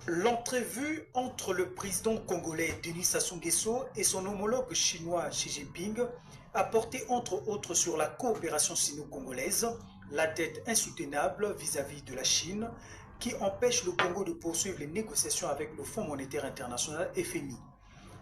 L'entrevue entre le président congolais Denis Sassou Nguesso et son homologue chinois Xi Jinping a porté entre autres sur la coopération sino-congolaise, la dette insoutenable vis-à-vis de la Chine qui empêche le Congo de poursuivre les négociations avec le Fonds monétaire international FMI.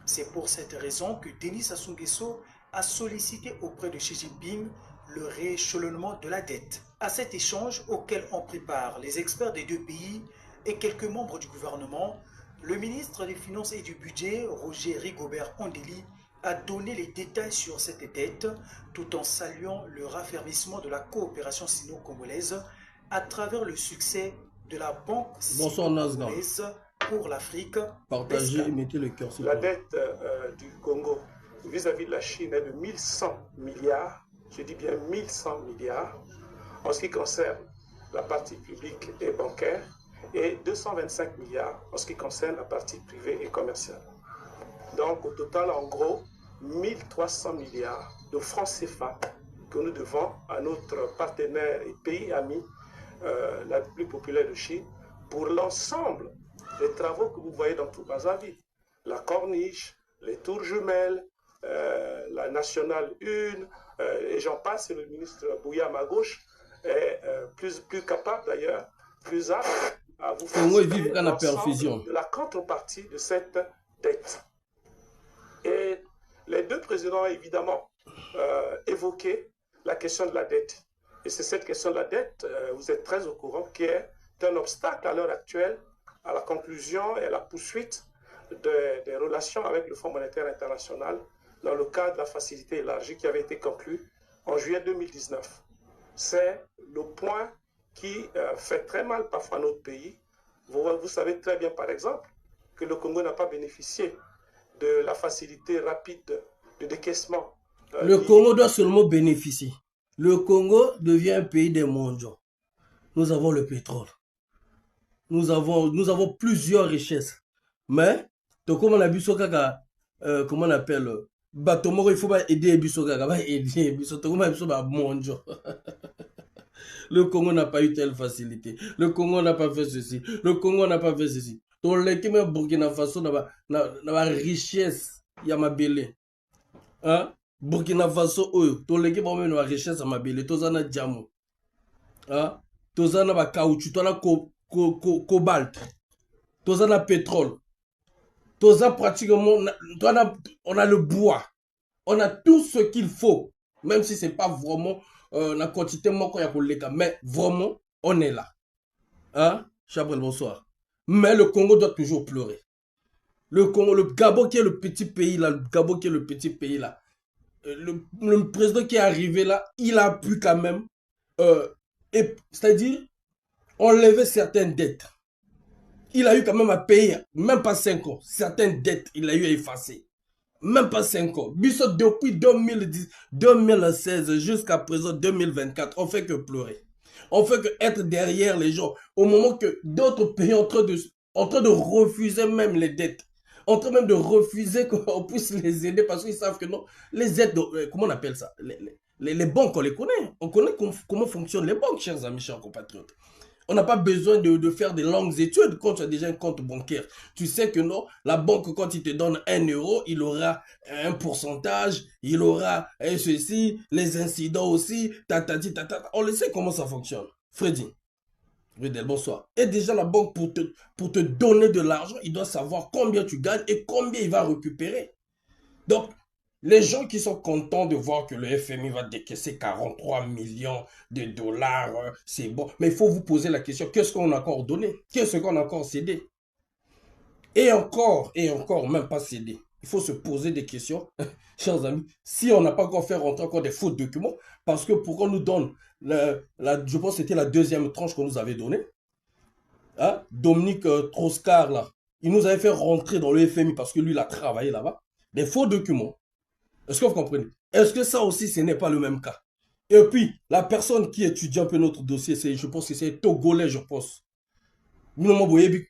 C'est pour cette raison que Denis Sassou Nguesso a sollicité auprès de Xi Jinping le rééchelonnement de la dette. À cet échange auquel on prépare les experts des deux pays et quelques membres du gouvernement, le ministre des Finances et du Budget, Roger Rigobert Andeli, a donné les détails sur cette dette tout en saluant le raffermissement de la coopération sino-congolaise à travers le succès de la Banque Bonsoir Nazgan. sino-congolaise pour l'Afrique. Partagez et mettez le cœur sur la dette du Congo vis-à-vis de la Chine est de 1100 milliards, je dis bien 1100 milliards, en ce qui concerne la partie publique et bancaire, et 225 milliards en ce qui concerne la partie privée et commerciale. Donc au total, en gros, 1300 milliards de francs CFA que nous devons à notre partenaire et pays ami, la plus populaire de Chine, pour l'ensemble des travaux que vous voyez dans tout Brazzaville. La corniche, les tours jumelles, la nationale 1, et j'en passe, et le ministre Bouya, à ma gauche, est plus capable d'ailleurs, plus apte à vous faire l'ensemble de la contrepartie de cette dette. Et les deux présidents ont évidemment évoqué la question de la dette. Et c'est cette question de la dette, vous êtes très au courant, qui est un obstacle à l'heure actuelle à la conclusion et à la poursuite des relations avec le Fonds monétaire international dans le cadre de la facilité élargie qui avait été conclue en juillet 2019. C'est le point qui fait très mal parfois à notre pays. Vous savez très bien, par exemple, que le Congo n'a pas bénéficié de la facilité rapide de décaissement. Le Congo doit seulement bénéficier. Le Congo devient un pays des mondiaux. Nous avons le pétrole. Nous avons plusieurs richesses. Mais, comme on a vu comment on appelle, il faut pas aider Bisoka, aider Bisoka, Le Congo n'a pas eu telle facilité. Le Congo n'a pas fait ceci. Le Congo n'a pas fait ceci. Donc, le Burkina Faso n'a pas richesse. Yamabele. Hein? Burkina Faso, donc l'équipe a une richesse à Mabele. Tozana diamant. Hein? Tozana ba caoutchouc. Tozana cobalt. Tozana pétrole. Tozana pratiquement. On a le bois. On a tout ce qu'il faut. Même si c'est pas vraiment la quantité mais vraiment, on est là. Hein? Chabrel, bonsoir. Mais le Congo doit toujours pleurer. Le Congo, le Gabon qui est le petit pays là, le président qui est arrivé là, il a pu quand même, c'est-à-dire, enlever certaines dettes. Il a eu quand même à payer, même pas 5 ans, certaines dettes, il a eu à effacer. Même pas 5 ans. Bissot, depuis 2016 jusqu'à présent 2024, on fait que pleurer. On fait que être derrière les gens. Au moment que d'autres pays sont en train de refuser même les dettes. En train même de refuser qu'on puisse les aider parce qu'ils savent que non, les aides, comment on appelle ça, les banques, on les connaît. On connaît comment fonctionnent les banques, chers amis, chers compatriotes. On n'a pas besoin de faire des longues études quand tu as déjà un compte bancaire. Tu sais que non, la banque, quand il te donne 1 euro, il aura un pourcentage, il aura ceci, les incidents aussi, tatati, tatata. On le sait comment ça fonctionne. Freddy, Rudel, bonsoir. Et déjà, la banque, pour te donner de l'argent, il doit savoir combien tu gagnes et combien il va récupérer. Donc, les gens qui sont contents de voir que le FMI va décaisser 43 millions de dollars, c'est bon. Mais il faut vous poser la question, qu'est-ce qu'on a encore donné? Qu'est-ce qu'on a encore cédé? Et encore, même pas cédé. Il faut se poser des questions, chers amis, si on n'a pas encore fait rentrer encore des faux documents, parce que pour qu'on nous donne, je pense que c'était la deuxième tranche qu'on nous avait donnée, hein? Dominique Troscar, là, il nous avait fait rentrer dans le FMI parce que lui, il a travaillé là-bas, des faux documents. Est-ce que vous comprenez? Est-ce que ça aussi, ce n'est pas le même cas? Et puis, la personne qui étudie un peu notre dossier, je pense que c'est Togolais, je pense. Je ne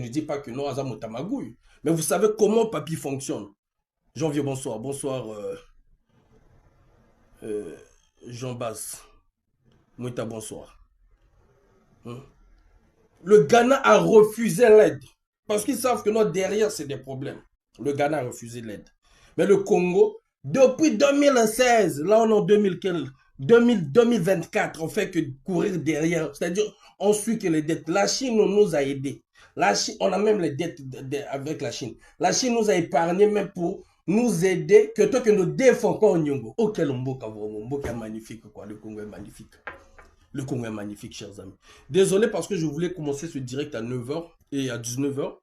dis pas que non, Azamotamagoui. Mais vous savez comment Papi fonctionne. Janvier, bonsoir. Bonsoir, Jean Bass. Mouita, bonsoir. Le Ghana a refusé l'aide. Parce qu'ils savent que non, derrière, c'est des problèmes. Le Ghana a refusé l'aide. Mais le Congo, depuis 2016, là on est en 2024, on fait que courir derrière. C'est-à-dire, on suit que les dettes. La Chine nous a aidés. La Chine, on a même les dettes avec la Chine. La Chine nous a épargné même pour nous aider que toi que nous défendons Nyongo. Oh, quel mboka est magnifique, quoi. Le Congo est magnifique. Le Congo est magnifique, chers amis. Désolé parce que je voulais commencer ce direct à 9h et à 19h.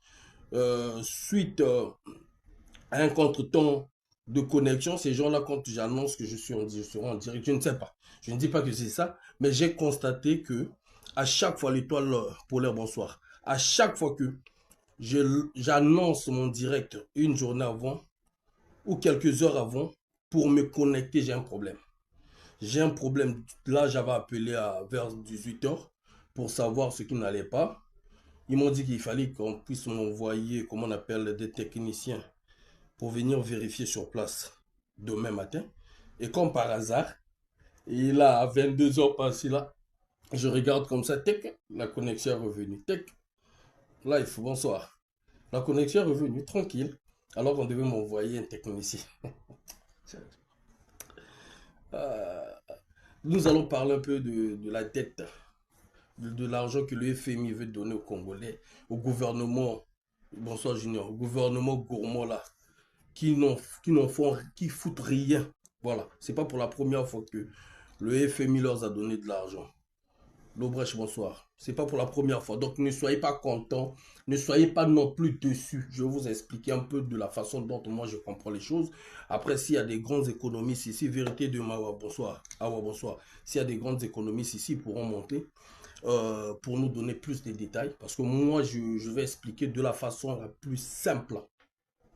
Suite à un contretemps de connexion, ces gens-là, quand j'annonce que je serai en direct, je ne sais pas. Je ne dis pas que c'est ça, mais j'ai constaté que à chaque fois, l'étoile polaire, bonsoir. À chaque fois que j'annonce mon direct une journée avant ou quelques heures avant pour me connecter, j'ai un problème. J'ai un problème. Là, j'avais appelé vers 18h pour savoir ce qui n'allait pas. Ils m'ont dit qu'il fallait qu'on puisse m'envoyer, comment on appelle, des techniciens pour venir vérifier sur place demain matin. Et comme par hasard, et là, à 22h passé là, je regarde comme ça, tech, la connexion est revenue. Tech, là, il faut bonsoir. La connexion est revenue, tranquille, alors qu'on devait m'envoyer un technicien. Nous allons parler un peu de la dette, de l'argent que le FMI veut donner aux Congolais, au gouvernement, bonsoir Junior, au gouvernement gourmand là, qui foutent rien. Voilà, c'est pas pour la première fois que le FMI leur a donné de l'argent. L'Aubrèche, bonsoir. C'est pas pour la première fois. Donc ne soyez pas contents, ne soyez pas non plus dessus. Je vais vous expliquer un peu de la façon dont moi je comprends les choses. Après, s'il y a des grands économistes ici, vérité de Mawa, bonsoir. Awa, bonsoir. S'il y a des grandes économistes ici, ils pourront monter pour nous donner plus de détails. Parce que moi, je vais expliquer de la façon la plus simple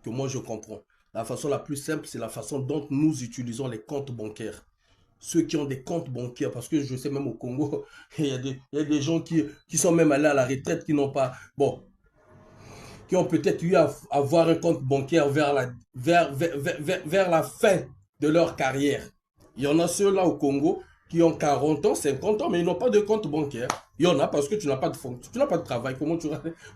que moi je comprends. La façon la plus simple, c'est la façon dont nous utilisons les comptes bancaires. Ceux qui ont des comptes bancaires, parce que je sais même au Congo, il y a des gens qui sont même allés à la retraite, qui n'ont pas, bon, qui ont peut-être eu à avoir un compte bancaire vers la fin de leur carrière. Il y en a ceux-là au Congo qui ont 40 ans, 50 ans, mais ils n'ont pas de compte bancaire. Il y en a parce que tu n'as pas de fonction, tu n'as pas de travail. Comment tu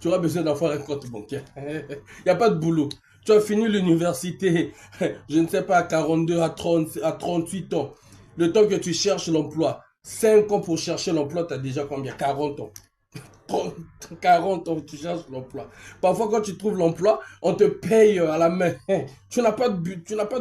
auras besoin d'avoir un compte bancaire? Il n'y a pas de boulot. Tu as fini l'université, je ne sais pas, à 42, à 30, à 38 ans. Le temps que tu cherches l'emploi, 5 ans pour chercher l'emploi, tu as déjà combien? 40 ans. 40 ans, tu cherches l'emploi. Parfois, quand tu trouves l'emploi, on te paye à la main. Tu n'as pas de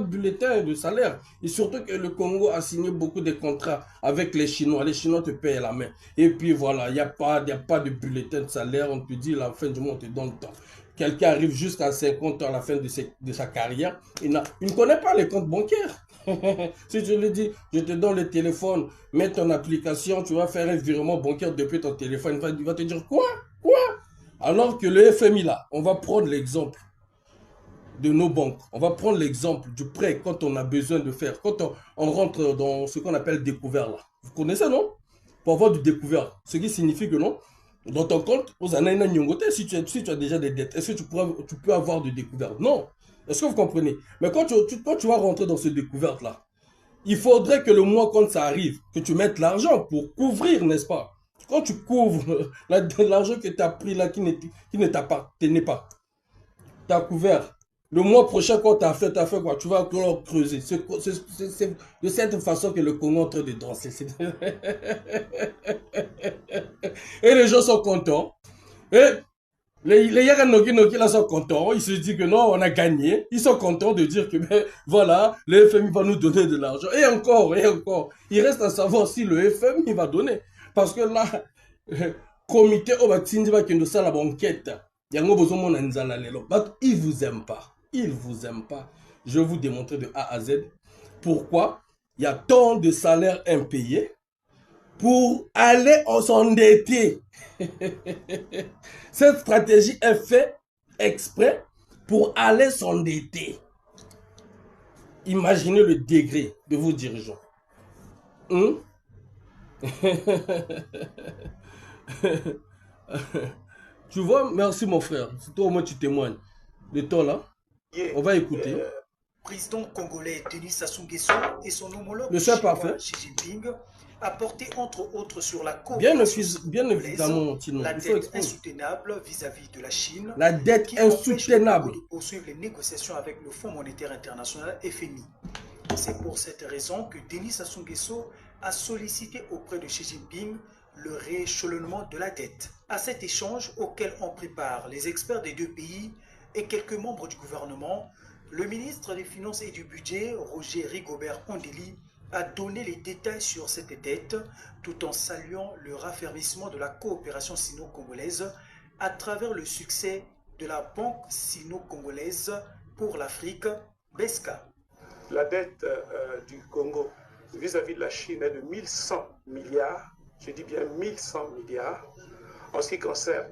bulletin de salaire. Et surtout que le Congo a signé beaucoup de contrats avec les Chinois. Les Chinois te payent à la main. Et puis voilà, il n'y a pas de bulletin de salaire. On te dit, à la fin du mois, on te donne le temps. Quelqu'un arrive jusqu'à 50 ans à la fin de sa carrière. Il ne connaît pas les comptes bancaires. Si je lui dis, je te donne le téléphone, mets ton application, tu vas faire un virement bancaire depuis ton téléphone, il va te dire quoi? Quoi? Alors que le FMI là, on va prendre l'exemple de nos banques. On va prendre l'exemple du prêt quand on a besoin de faire, quand on rentre dans ce qu'on appelle découvert là. Vous connaissez, non? Pour avoir du découvert, ce qui signifie que non, dans ton compte, si tu as déjà des dettes, est-ce que tu peux avoir de découvert? Non. Est-ce que vous comprenez? Mais quand tu vas rentrer dans ce découverte-là, il faudrait que le mois, quand ça arrive, que tu mettes l'argent pour couvrir, n'est-ce pas? Quand tu couvres l'argent que tu as pris là, qui ne t'appartenait pas, tu as couvert. Le mois prochain, quand tu as fait quoi? Tu vas encore creuser. C'est de cette façon que le Congo est en train de danser. Et les gens sont contents. Et les Noki là sont contents, ils se disent que non, on a gagné. Ils sont contents de dire que ben, voilà, le FMI va nous donner de l'argent. Et encore. Il reste à savoir si le FMI va donner. Parce que là, comité Obatindi va nous faire la banquette. Il vous aime pas. Il vous aime pas. Je vais vous démontrer de A à Z pourquoi il y a tant de salaires impayés pour aller s'endetter. Cette stratégie est faite exprès pour aller s'endetter. Imaginez le degré de vos dirigeants. Tu vois, merci mon frère. C'est toi au moins tu témoignes. De toi là, on va écouter. président congolais Denis Sassou Nguesso et son homologue Le chef chinois parfait. Xi Jinping a porté entre autres sur la Bien coopération évidemment, Tino, la il faut dette exposer. insoutenable vis-à-vis de la Chine, La dette qui empêche le insoutenable. Congo de poursuivre les négociations avec le Fonds monétaire international FMI. C'est pour cette raison que Denis Sassou Nguesso a sollicité auprès de Xi Jinping le rééchelonnement de la dette. À cet échange auquel ont pris part les experts des deux pays et quelques membres du gouvernement, le ministre des Finances et du Budget, Roger Rigobert Andeli, a donné les détails sur cette dette tout en saluant le raffermissement de la coopération sino-congolaise à travers le succès de la Banque sino-congolaise pour l'Afrique, BESCA. La dette du Congo vis-à-vis de la Chine est de 1100 milliards, je dis bien 1100 milliards, en ce qui concerne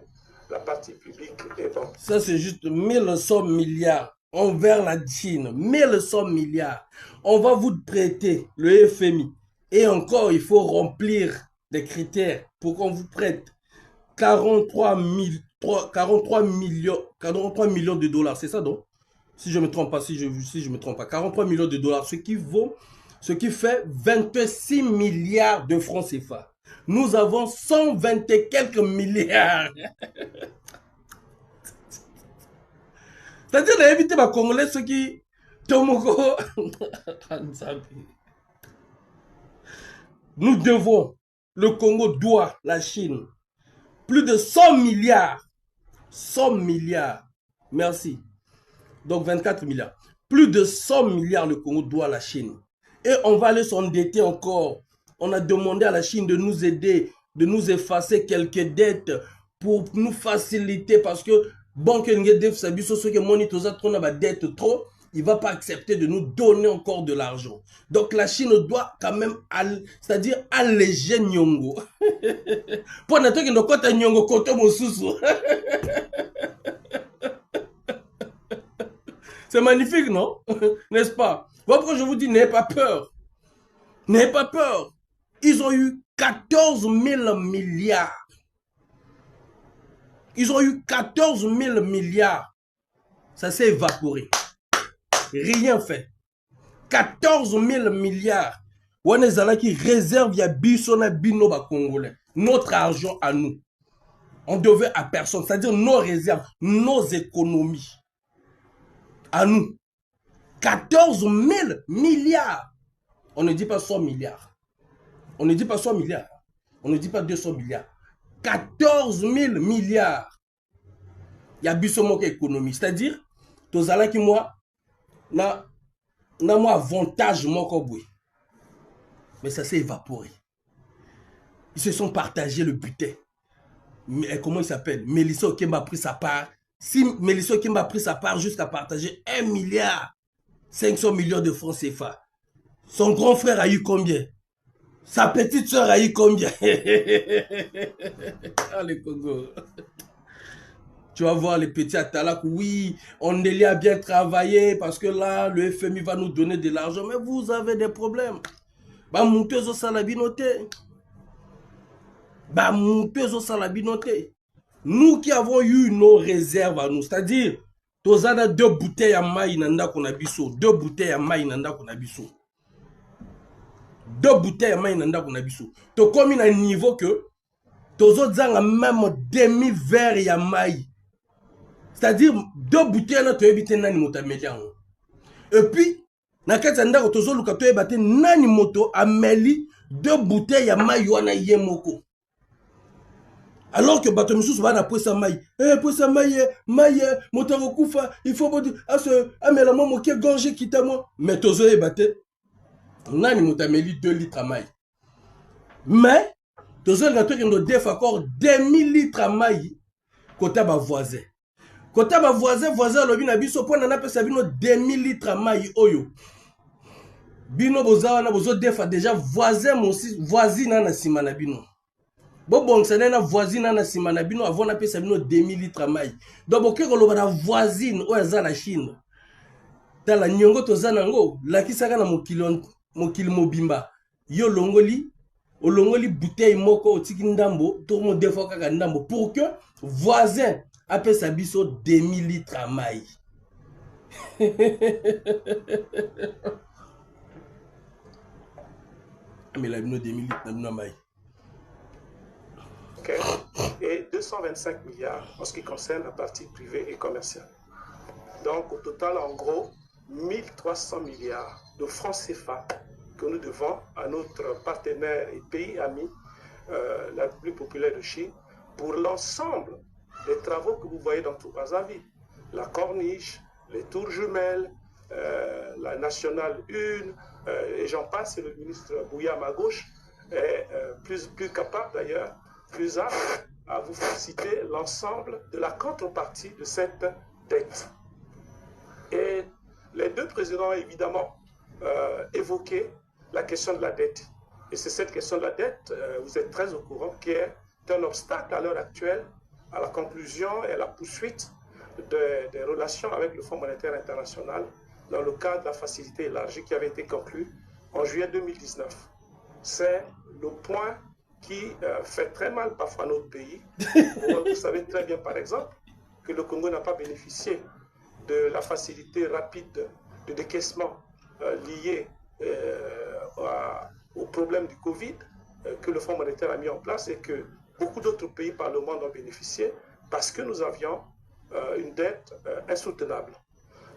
la partie publique et banque. Ça, c'est juste 1100 milliards envers la Chine. 1100 milliards. On va vous prêter le FMI. Et encore, il faut remplir des critères pour qu'on vous prête 43 millions de dollars. C'est ça, donc? Si je ne me trompe pas, si je me trompe pas. 43 millions de dollars, ce qui fait 26 milliards de francs CFA. Nous avons 120 et quelques milliards. C'est-à-dire d'éviter les Congolais, ceux qui... Nous devons, le Congo doit la Chine plus de 100 milliards. 100 milliards. Merci. Donc 24 milliards. Plus de 100 milliards le Congo doit la Chine. Et on va aller s'endetter encore. On a demandé à la Chine de nous aider, de nous effacer quelques dettes pour nous faciliter parce que Banque Ngedef Sabiso, ceux qui monitorent la dette trop, il ne va pas accepter de nous donner encore de l'argent. Donc la Chine doit quand même, c'est-à-dire alléger Nyongo. Pour notre qui nous compte Nyongo côté Mosusu. C'est magnifique, non? N'est-ce pas? Pourquoi je vous dis, n'ayez pas peur. N'ayez pas peur. Ils ont eu 14 000 milliards. Ils ont eu 14 000 milliards. Ça s'est évaporé. Rien fait. 14 000 milliards. On est là qui réserve ya bisona bino ba congolais. Notre argent à nous. On devait à personne. C'est-à-dire nos réserves, nos économies. À nous. 14 000 milliards. On ne dit pas 100 milliards. On ne dit pas 100 milliards. On ne dit pas 200 milliards. 14 000 milliards. Il y a bisomo économie. C'est-à-dire, tous les qui moi, na moi avantage mon koboui. Mais ça s'est évaporé. Ils se sont partagés le butin. Mais comment il s'appelle? Mélissa Okemba a pris sa part. Si Mélissa Okemba a pris sa part jusqu'à partager 1 milliard 500 millions de francs CFA. Son grand frère a eu combien? Sa petite soeur a eu combien? Ah, le Congo. Tu vas voir les petits Atalak, oui, on a bien travaillé parce que là, le FMI va nous donner de l'argent, mais vous avez des problèmes. Bah, monteuse au salabinoté. Bah, monteuse au salabinoté. Nous qui avons eu nos réserves à nous, c'est-à-dire, tous on a 2 bouteilles à maï nanda qu'on a biso, 2 bouteilles à maï nanda qu'on a biso. 2 bouteilles à maï nanda qu'on a biso. Tu comme un niveau que, tous autres ont même demi-verre ya maï. C'est-à-dire, 2 bouteilles na to ebite nani moto ameli. Et puis, na kati ya ndako tozo luka to ebate nani moto ameli 2 bouteilles ya maï wana ye moko. Alors que bato misusu bana pwesa maï. Pwesa maï, moto akufa, il faut amela mo moke gorge kita moi. Mais tozo ebate nani moto ameli 2 litres à maï. Mais tozo na to kendo def encore 2000 litres à maï côté ba voisin. Côté ba voisin lobi na biso po na pesa bino 2000 litres à maï oyo. Bino boza na bozo defa déjà voisin voisine na sima na bino. Bon ça na voisine na sima na bino avant na pesa bino 2000 litres à maï. Donc bokeko loba na voisine o za la Chine. Tala nyongo toza nango lakisaka na mokili mobimba. Yo longoli olongoli bouteille moko otiki ndambo to mo defa kaka ndambo pour que voisin appelle sa biso 2000 litres à maï. Mais la bino 2000 litres, Okay. Et 225 milliards en ce qui concerne la partie privée et commerciale. Donc au total, en gros, 1300 milliards de francs CFA que nous devons à notre partenaire et pays ami, la République populaire de Chine, pour l'ensemble des travaux que vous voyez dans tout Brazzaville. La corniche, les tours jumelles, la nationale 1, et j'en passe, et le ministre Bouya à ma gauche est plus capable d'ailleurs, plus apte à vous faire citer l'ensemble de la contrepartie de cette dette. Et les deux présidents ont évidemment évoqué la question de la dette. Et c'est cette question de la dette, vous êtes très au courant, qui est un obstacle à l'heure actuelle à la conclusion et à la poursuite des relations avec le Fonds monétaire international dans le cadre de la facilité élargie qui avait été conclue en juillet 2019. C'est le point qui fait très mal parfois à notre pays. Vous savez très bien, par exemple, que le Congo n'a pas bénéficié de la facilité rapide de décaissement liée au problème du Covid que le Fonds monétaire a mis en place et que beaucoup d'autres pays par le monde ont bénéficié parce que nous avions une dette insoutenable.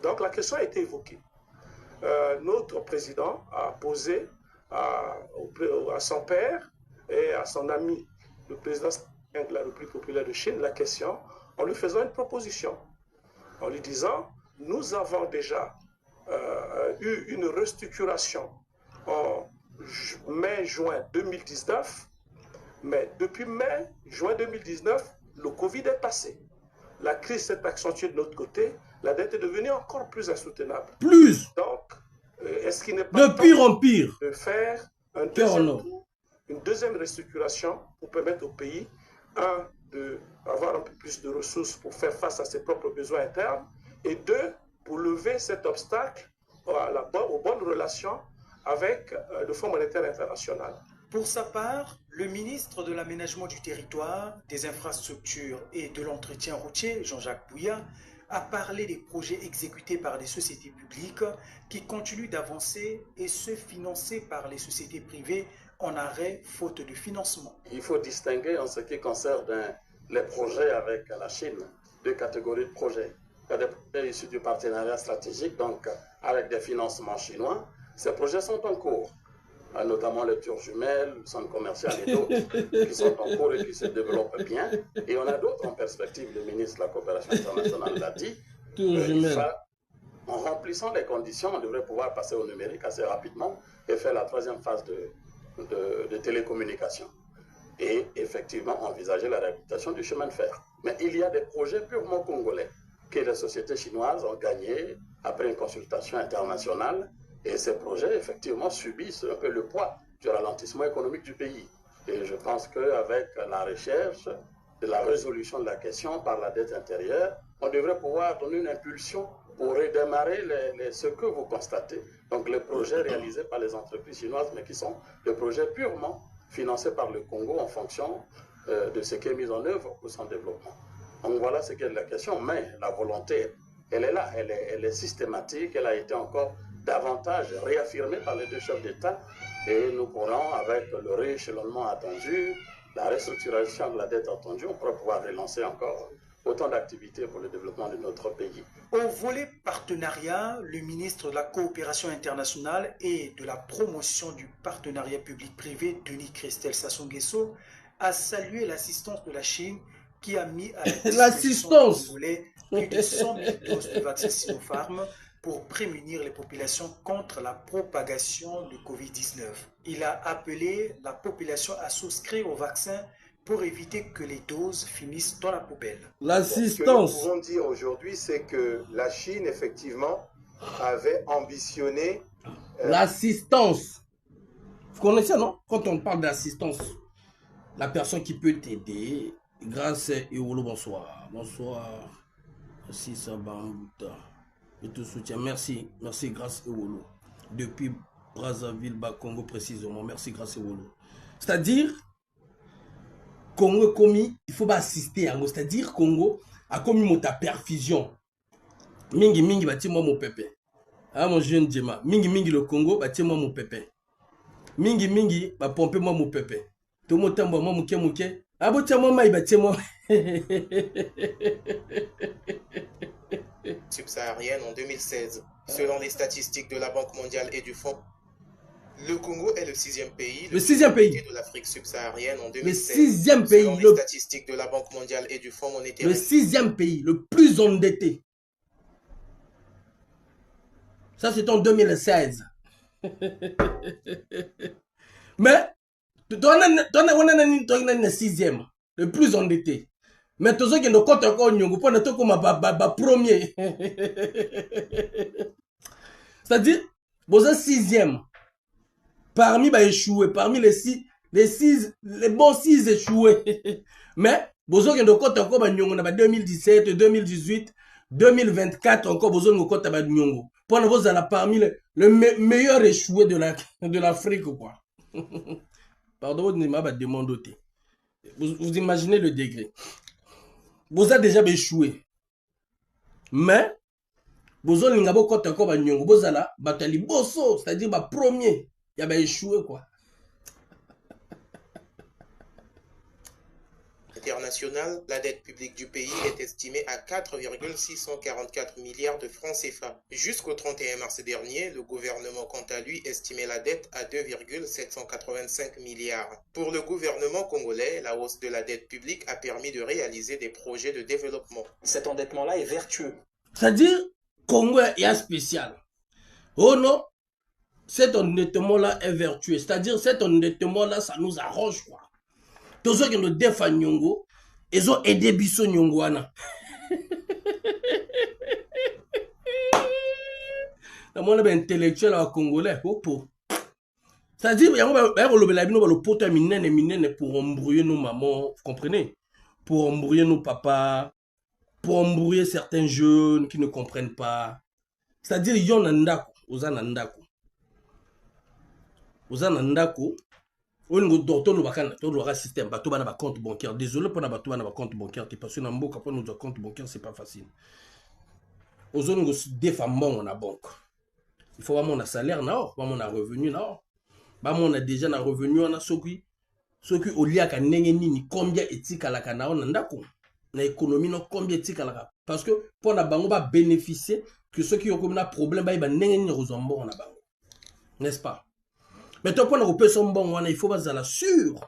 Donc la question a été évoquée. Notre président a posé à son père et à son ami, le président de la République populaire de Chine, la question en lui faisant une proposition, en lui disant, nous avons déjà eu une restructuration en mai-juin 2019, mais depuis mai-juin 2019, le Covid est passé. La crise s'est accentuée de notre côté, la dette est devenue encore plus insoutenable. Plus. Donc, est-ce qu'il n'est pas de pire en pire de faire une deuxième restructuration pour permettre au pays, d'avoir un peu plus de ressources pour faire face à ses propres besoins internes, et deux, pour lever cet obstacle aux bonnes relations avec le Fonds monétaire international. Pour sa part, le ministre de l'Aménagement du Territoire, des Infrastructures et de l'Entretien routier, Jean-Jacques Bouya, a parlé des projets exécutés par des sociétés publiques qui continuent d'avancer et ceux financés par les sociétés privées en arrêt faute de financement. Il faut distinguer en ce qui concerne les projets avec la Chine, deux catégories de projets. Il y a des projets issus du partenariat stratégique, donc avec des financements chinois. Ces projets sont en cours, notamment les tours jumelles, le centre commercial et d'autres qui sont en cours et qui se développent bien. Et on a d'autres en perspective. Le ministre de la Coopération internationale l'a dit. En remplissant les conditions, on devrait pouvoir passer au numérique assez rapidement et faire la troisième phase de télécommunication. Et effectivement envisager la réhabilitation du chemin de fer. Mais il y a des projets purement congolais que les sociétés chinoises ont gagnés après une consultation internationale. Et ces projets, effectivement, subissent un peu le poids du ralentissement économique du pays. Et je pense qu'avec la recherche de la résolution de la question par la dette intérieure, on devrait pouvoir donner une impulsion pour redémarrer ce que vous constatez. Donc les projets réalisés par les entreprises chinoises, mais qui sont des projets purement financés par le Congo en fonction de ce qui est mis en œuvre pour son développement. Donc voilà ce qu'est la question, mais la volonté, elle est là, elle est systématique, elle a été encore davantage réaffirmée par les deux chefs d'État et nous pourrons, avec le rééchelonnement attendu, la restructuration de la dette attendue, on pourra pouvoir relancer encore autant d'activités pour le développement de notre pays. Au volet partenariat, le ministre de la Coopération internationale et de la promotion du partenariat public-privé, Denis Christel Sassou Nguesso, a salué l'assistance de la Chine qui a mis à la disposition du volet plus de 100 000 doses de vaccins Sinopharm pour prémunir les populations contre la propagation du Covid-19. Il a appelé la population à souscrire au vaccin pour éviter que les doses finissent dans la poubelle. L'assistance. Ce que nous pouvons dire aujourd'hui, c'est que la Chine, effectivement, avait ambitionné... L'assistance. Vous connaissez, non? Quand on parle d'assistance, la personne qui peut t'aider, grâce à Eolo, bonsoir. Bonsoir. Merci, Sabambuta. Je te soutiens. Merci. Merci, grâce Eolo. Depuis Brazzaville, Congo précisément. Merci, grâce Eolo. C'est-à-dire, Congo commis, il faut pas assister à nous. C'est-à-dire, Congo a commis ta perfusion. Mingi mingi bâti moi mon pépé. Ah mon jeune Djema. Mingi mingi le Congo bâti moi mon pépé. Mingi mingi ba pomper moi mon pépé. Tout mon temps moi mouké mouké. Ah bon tiens moi maï bâti moi. Subsaharienne en 2016. Selon les statistiques de la Banque mondiale et du Fonds, le Congo est le 6e pays Le 6e pays de l'Afrique subsaharienne en 2016. Le 6e pays. Selon les statistiques de la Banque mondiale et du Fonds monétaire. Le 6e pays, le plus endetté. Ça, c'est en 2016. Mais, on a le 6e, le plus endetté. Mais tous ceux qui ne comptent encore, nous prenons tout comme un premier. C'est-à-dire, vous êtes 6e. Parmi les échoués, parmi les bons 6 échoués. Mais, vous avez compte encore, on a 2017, 2018, 2024, encore besoin de compte à Nyongo. Pour nous, vous allez parmi le meilleur échoué de l'Afrique, quoi. Pardon, vous m'avez demandé. Vous imaginez le degré. Vous avez déjà échoué. Mais, vous avez compte encore à Nyongo. Vous allez battre bosso, c'est-à-dire, premier. Il y a échoué, quoi. International, la dette publique du pays est estimée à 4,644 milliards de francs CFA. Jusqu'au 31 mars dernier, le gouvernement, quant à lui, estimait la dette à 2,785 milliards. Pour le gouvernement congolais, la hausse de la dette publique a permis de réaliser des projets de développement. Cet endettement-là est vertueux. C'est-à-dire, Congo est spécial. Oh non, cet endettement-là est vertueux. C'est-à-dire, cet endettement-là, ça nous arrange, quoi. Tous ceux qui nous défendent Nyongo, ils ont aidé Bisso Nyongwana. Le monde est intellectuel à Congolais. C'est-à-dire, il y a le pote minene pour embrouiller nos mamans, vous comprenez? Pour embrouiller nos papas, pour embrouiller certains jeunes qui ne comprennent pas. C'est-à-dire, il y a un ndako, on nous donne le système, bateau na compte bancaire. Désolé pour na bateau na compte bancaire, parce que na mboka pour nous compte bancaire c'est pas facile. Aux zones nous défendons na banque. Il faut avoir mon salaire na, pas mon revenu na. Ba mon a déjà na revenu na soki au lia ka ndenge nini combien etika la kana on ndako. Na économie no combien etika la parce que pour na bango ba bénéficier que ceux qui ont comme un problème ba ndenge nini rozombo na bango. N'est-ce pas? Mais tant qu'on a repéré son bon, il faut pas la sûr.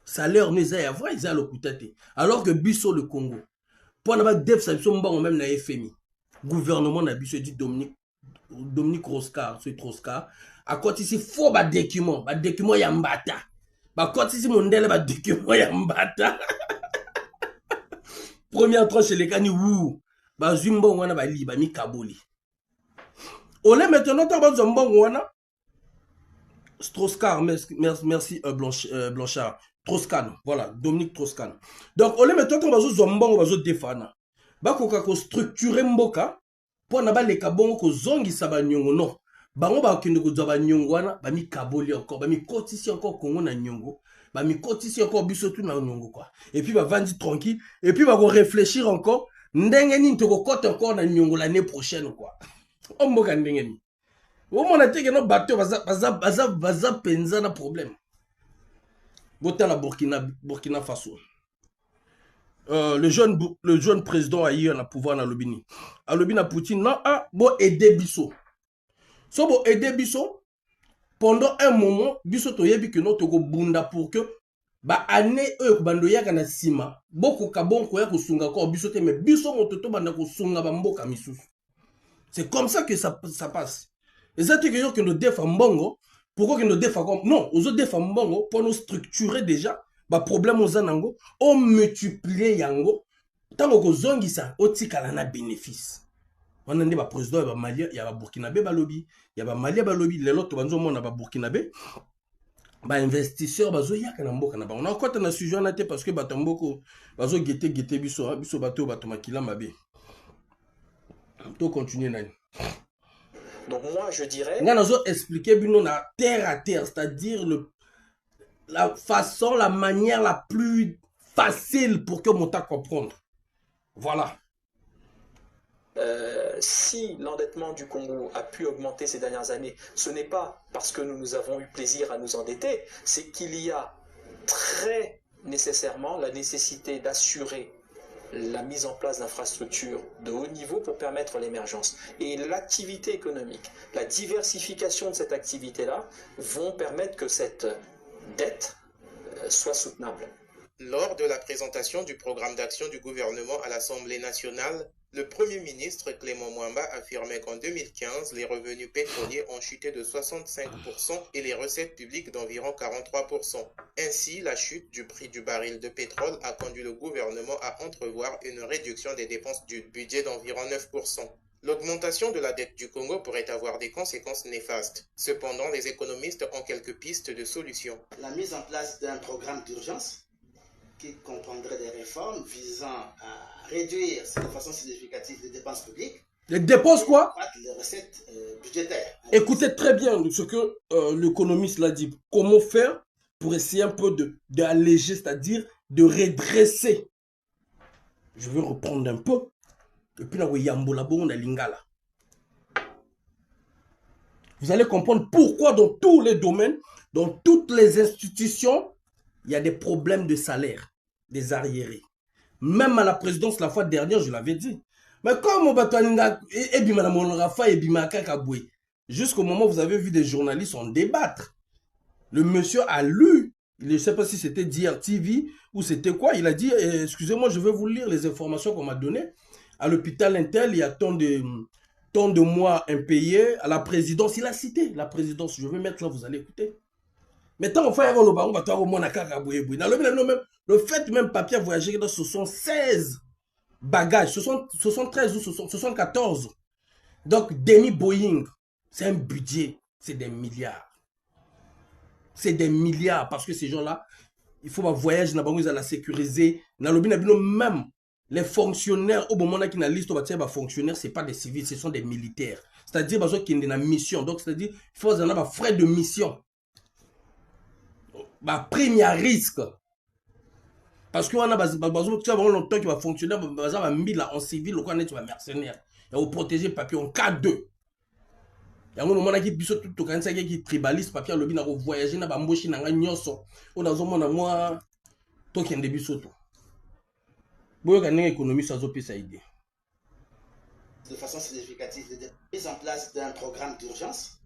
Salaire nous a avoir, ils ont le coûté. Alors que Bisso le Congo, pour ne pas def son bon même na FMI. Gouvernement na Bisso dit Dominique Roscar, c'est Roscar. À côté ici faut ba document yambata. Ba côté ici mondele ba document yambata. Première tranche chez les cani wou. Ba zumbo wana ba li ba mi kaboli. Olé maintenant ta ba zumbo wana. Strauss-Kahn, merci Blanchard. Strauss-Kahn, voilà, Dominique Strauss-Kahn. Donc, on les met tout en bas zombon, bas défana. Ba ko structurer mboka pour na ba les kabongo ko zongi saba nyongo non. Bango ba kende ko zaba nyongo wana ba mi kaboli encore, ba mi kotisi encore Congo na nyongo, ba mi kotisi encore biso tout na nyongo quoi. Et puis ba vandi tranquille et puis ba ko réfléchir encore ndenge ni to ko kote encore na nyongo l'année prochaine quoi. On mboka ndenge ni. Au moins, on a dit que nos bateaux baza penza na problème. Voter la Burkina Faso. Le jeune président a eu un pouvoir dans le Bini. À le Bini, Poutine, non, bon aider Bisso. So bon aider Bisso, pendant un moment, Bisso to yebi que non to go bunda pour que ba année bando ya kana sima. Boko kabon ko ya ko sunga ko Bisso te mais Bisso mototo banda ko sunga ba mboka misusu. C'est comme ça que ça passe. Et ça, c'est que nous défendons, pourquoi que nous défendons? Non, nous défendons pour nous structurer déjà, bah problème aux anango, on multiplie yango, tant que zongi ça, on tika na bénéfice. On a dit bah président, bah Mali, il y a bah Burkinabé balobi, il y a bah Mali balobi, les autres banzo mon a bah Burkinabé, bah investisseur bah zo ya kana mboka na ba. On a encore un sujet en tête parce que bah tamboko, bah zo guetter biso bateau bateau makila mabe. To continuer nani. Donc moi, je dirais... On a expliqué la terre à terre, c'est-à-dire la façon, la manière la plus facile pour que mon tas comprendre. Voilà. si l'endettement du Congo a pu augmenter ces dernières années, ce n'est pas parce que nous avons eu plaisir à nous endetter, c'est qu'il y a très nécessairement la nécessité d'assurer la mise en place d'infrastructures de haut niveau pour permettre l'émergence. Et l'activité économique, la diversification de cette activité-là vont permettre que cette dette soit soutenable. Lors de la présentation du programme d'action du gouvernement à l'Assemblée nationale, le Premier ministre Clément Mwamba affirmait qu'en 2015, les revenus pétroliers ont chuté de 65% et les recettes publiques d'environ 43%. Ainsi, la chute du prix du baril de pétrole a conduit le gouvernement à entrevoir une réduction des dépenses du budget d'environ 9%. L'augmentation de la dette du Congo pourrait avoir des conséquences néfastes. Cependant, les économistes ont quelques pistes de solutions. La mise en place d'un programme d'urgence qui comprendrait des réformes visant à réduire de façon significative les dépenses publiques. Les dépenses quoi? Les recettes budgétaires. Écoutez très bien ce que l'économiste l'a dit. Comment faire pour essayer un peu d'alléger, c'est-à-dire de redresser. Je vais reprendre un peu. Et puis là, on a lingala. Vous allez comprendre pourquoi dans tous les domaines, dans toutes les institutions, il y a des problèmes de salaire, des arriérés. Même à la présidence la fois dernière, je l'avais dit. Mais comme jusqu'au moment où vous avez vu des journalistes en débattre, le monsieur a lu, je ne sais pas si c'était DRTV ou c'était quoi, il a dit, excusez-moi, je vais vous lire les informations qu'on m'a données. À l'hôpital Intel, il y a tant de mois impayés. À la présidence, il a cité la présidence. Je vais mettre là, vous allez écouter. Mais tant qu'on fait le baron, le fait même papier voyager dans 76 bagages, 73 ou 74. Donc, Denis Boeing, c'est un budget, c'est des milliards. C'est des milliards parce que ces gens-là, il faut un voyage, ils la sécuriser. Même les fonctionnaires, au moment où ils ont liste, fonctionnaires, ce n'est pas des civils, ce sont des militaires. C'est-à-dire qu'ils ont une mission. Donc, c'est-à-dire qu'il faut avoir des frais de mission. Prime à risque. Parce qu'on a longtemps qui va fonctionner en civil, on est mercenaire. Et on protège le papier en cas 2. Il y a un moment qui est tribaliste, papier, le bin voyager, na bamboshi na nyoso. On a zomona moi toki en début soto. Boyo gagne économie sans opérer idée. De façon significative, la mise en place d'un programme d'urgence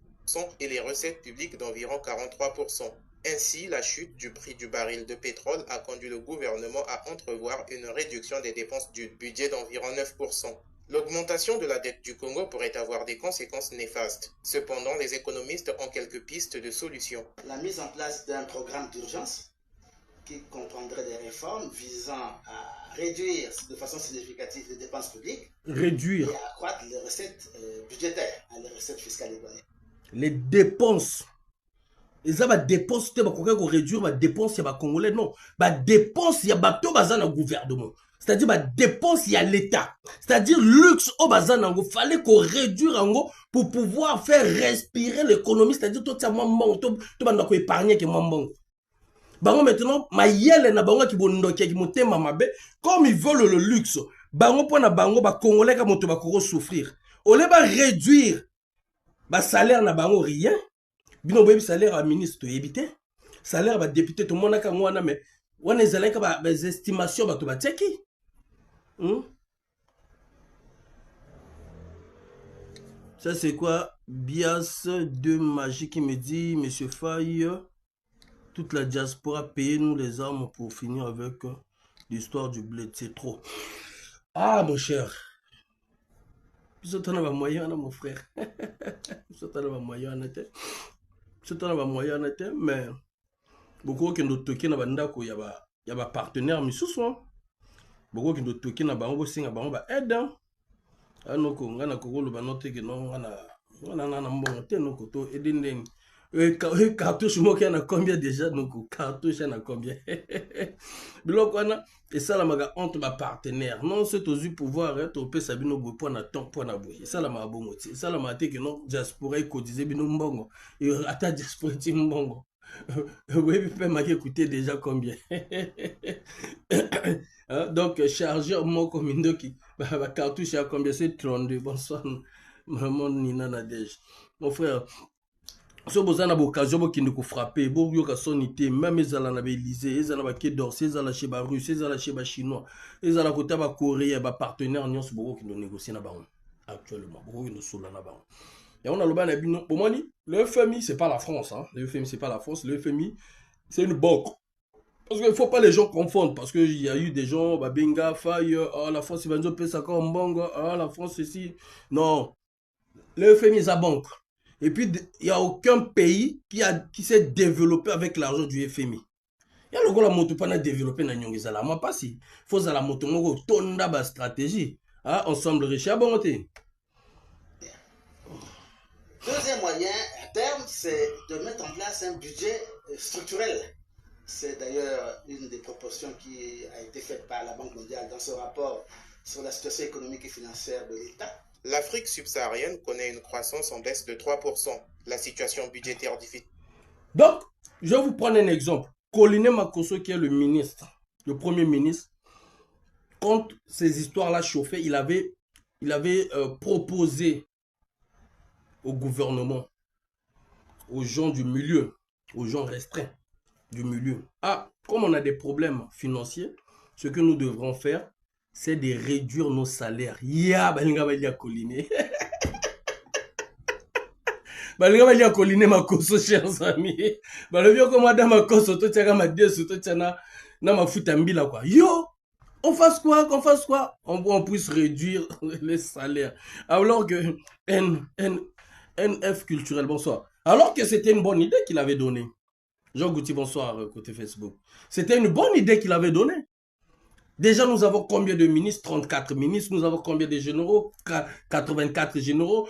et les recettes publiques d'environ 43%. Ainsi, la chute du prix du baril de pétrole a conduit le gouvernement à entrevoir une réduction des dépenses du budget d'environ 9%. L'augmentation de la dette du Congo pourrait avoir des conséquences néfastes. Cependant, les économistes ont quelques pistes de solutions. La mise en place d'un programme d'urgence qui comprendrait des réformes visant à réduire de façon significative les dépenses publiques. Réduire. Et à accroître les recettes budgétaires, les recettes fiscales et douanières. Les dépenses. Et ça va dépenser, tu vas réduire les dépenses, il y a Congolais. Non. Dépenses, il y a tout le gouvernement. C'est-à-dire, dépenses, il y a l'État. C'est-à-dire, luxe au bazar, il fallait qu'on réduise pour pouvoir faire respirer l'économie. C'est-à-dire, tout ça, tu vas épargner que moi, Bango maintenant, ma yele na bango ki bondoki ki motema mabe, comme ils veulent le luxe, bango pona bango ba congolais ka moto ba koro souffrir. Au lieu ba réduire ba salaire na bango rien, bino boyebi salaire à ministre éviter, salaire ba député tout monde ka ngwana mais wana ezala ka ba estimation ba to ba teki. Ça c'est quoi? Bias de magie qui me dit monsieur Faye. Toute la diaspora paye nous les armes pour finir avec l'histoire du blé. C'est trop. Ah, mon cher. Vous êtes un moyen, mon frère. Vous êtes un moyen, mais beaucoup qui nous toquent dans bandako, il y a partenaire, mais ce soir, beaucoup qui nous toquent dans bandako, c'est un bandako aide. Ah non, on a le banote que non, on a un bon thé, non, koto aide. Cartouche moi qui en a combien déjà donc cartouche en a combien et ça la maga entre ma partenaire non c'est aux pouvoir être au sabino bo pour na temps pour na boy ça la ma bongo ça la maté que non diaspora cotiser bino mbongo et ata diaspora ti mbongo oui peut m'écouter déjà combien Donc, chargeur moko mindoki. Bah, cartouche à combien? C'est 32. Bonsoir, maman Nina Nadège. Mon frère, si vous avez l'occasion de vous frapper, vous avez sonité, même les ala na Élysée, les ala qui d'Orsay, les ala chez Russe, les ala chez Chinois, les ala côté ba Coréen, ba partenaires, nous sommes qui nous négocient na baron actuellement, beaucoup nous sont là na baron. Et on a le ban abino. Pour moi, le FMI c'est pas la France, hein. Le FMI c'est pas la France, le FMI c'est une banque. Parce qu'il ne faut pas les gens confondre, parce qu'il y a eu des gens, bah, Benga, Faye, oh, la France, il va nous payer ça comme Mbongo, oh, la France, ceci. Non, le FMI, c'est la banque. Et puis, il n'y a aucun pays qui s'est développé avec l'argent du FMI. Il y a le gars la moto pas développé dans Nyongi Zala. Moi, pas si. Il faut que la moto, on tourne la stratégie. Ah, ensemble riche. Ah, bon, côté. Deuxième moyen, à terme, c'est de mettre en place un budget structurel. C'est d'ailleurs une des propositions qui a été faite par la Banque mondiale dans ce rapport sur la situation économique et financière de l'État. L'Afrique subsaharienne connaît une croissance en baisse de 3%. La situation budgétaire difficile. Donc, je vais vous prendre un exemple. Colline Makosso, qui est le ministre, le premier ministre, quand ces histoires-là chauffaient, il avait proposé au gouvernement, aux gens du milieu, aux gens restreints du milieu. Ah, comme on a des problèmes financiers, ce que nous devrons faire, c'est de réduire nos salaires. Ya, balinga balia Colline. Balinga balia Colline Makosso, chers amis. Balobio comme madame Makosso, to tiaka ma desu, to tiana na mafuta mbila quoi. Yo, on fasse quoi? Qu'on fasse quoi? On puisse réduire les salaires. Alors que NF culturel, bonsoir. Alors que c'était une bonne idée qu'il avait donnée. Jean Goutti, bonsoir, côté Facebook. C'était une bonne idée qu'il avait donnée. Déjà, nous avons combien de ministres? 34 ministres. Nous avons combien de généraux? 84 généraux.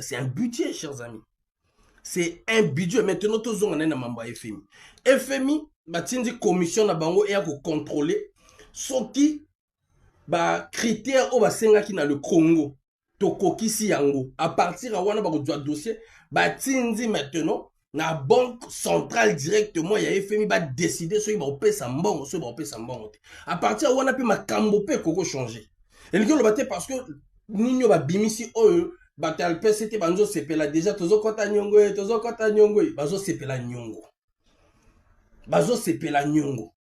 C'est un budget, chers amis. C'est un budget. Maintenant, tous on a un FMI. FMI, une commission et à contrôler ce qui critères au bassin qui dans le Congo. Tokoki si yango. À partir de wana ba dossier, maintenant la banque centrale directement, il y a FMI va décider si il va payer sa mbongo, si il va payer sa mbongo. À partir de wana pe makambo pe koko changer. Et le gars parce que nous va bimisi oyo batal PCT banzo sepela déjà tozo kota nyongo, bazo sepela nyongo. Bazo sepela nyongo.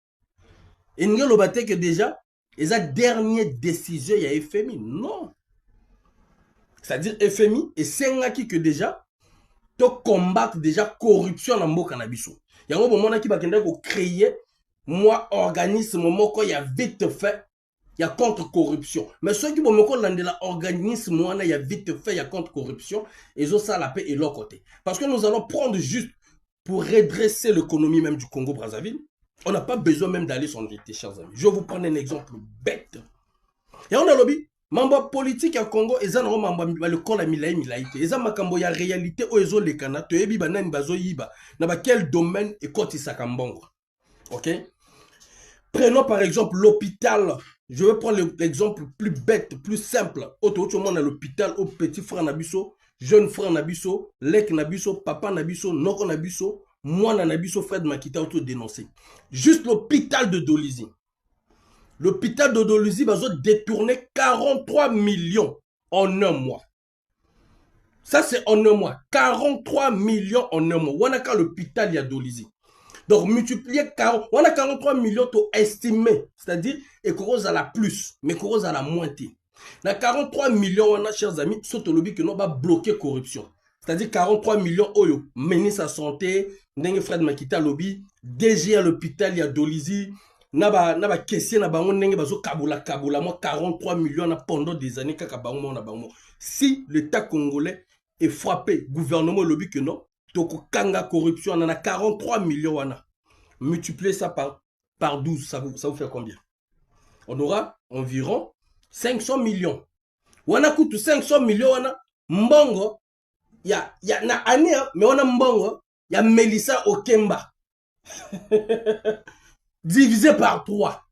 Et nous le baté que déjà et la dernière décision il y a FMI non. C'est-à-dire FMI et c'est que déjà to combattre déjà corruption dans le cannabis. Il y a un moment qui va créer moi organisme moko il y a vite fait il y a contre corruption. Mais ceux qui vont me dans l'organisme moi il y a vite fait il y a contre corruption et ça la paix et l'autre côté. Parce que nous allons prendre juste pour redresser l'économie même du Congo Brazzaville. On n'a pas besoin même d'aller s'endetter, chers amis. Je vais vous prendre un exemple bête. Et on a lobby mambo politique ya Congo eza na mambo le kola milai eza makambo ya réalité o ezo lekana to yebi banani bazo yiba na ba quel domaine et koti sakambongo. OK? Prenons par exemple l'hôpital. Je vais prendre l'exemple plus bête, plus simple. Tout le monde à l'hôpital, au petit frère nabiso, jeune frère nabiso, lek nabiso, papa nabiso, noko nabiso, moi nabiso, Fred Makita auto dénoncé. Juste l'hôpital de Dolizy. L'hôpital de Dolizy va détourner 43 millions en un mois. Ça, c'est en un mois. 43 millions en un mois. On a qu'à l'hôpital, il y a Dolizy. Donc, multiplier 40. On a 43 millions pour estimer. C'est-à-dire, et qu'on a la plus, mais qu'on a la moitié. Dans 43 millions, on a, chers amis, surtout le lobby que nous va bloquer corruption. C'est-à-dire 43 millions, oyo, ministre de la Santé, Ndenge Fred Makita lobby, DG à l'hôpital, il y a Dolizy. Naba question na bango ndenge bazo kabula moi 43 millions na pendant des années kaka bango na bango. Si l'État congolais est frappé gouvernement lobby que non toko kanga corruption on a 43 millions wana multiplier ça par 12 ça vous fait combien? On aura environ 500 millions. Wana coûte 500 millions wana mbongo ya na année mais wana mbongo ya Melissa Okemba. Divisé par 3.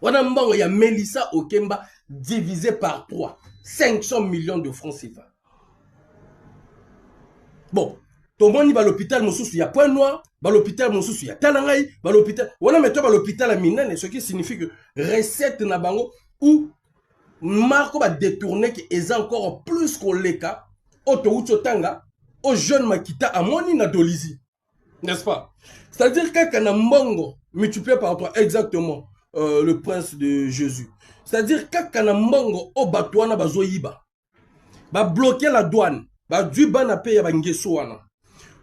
On a il y a Melissa Okemba divisé par 3. 500 millions de francs CFA. Bon, tomoni ba l'hôpital mosusu ya Point Noir, ba l'hôpital mosusu ya Talangai, ba l'hôpital wana meto ba l'hôpital à Minene, ce qui signifie que recette na bango ou marko ba détourner que est encore plus koleka auto utotanga au jeune makita amoni na dolizi, n'est-ce pas? C'est-à-dire kaka na mbongo multiplié par 3 exactement le prince de Jésus. C'est-à-dire kaka na mbongo o batwana bazoyiba ba bloquer la douane ba du bana pe ya bangeso wana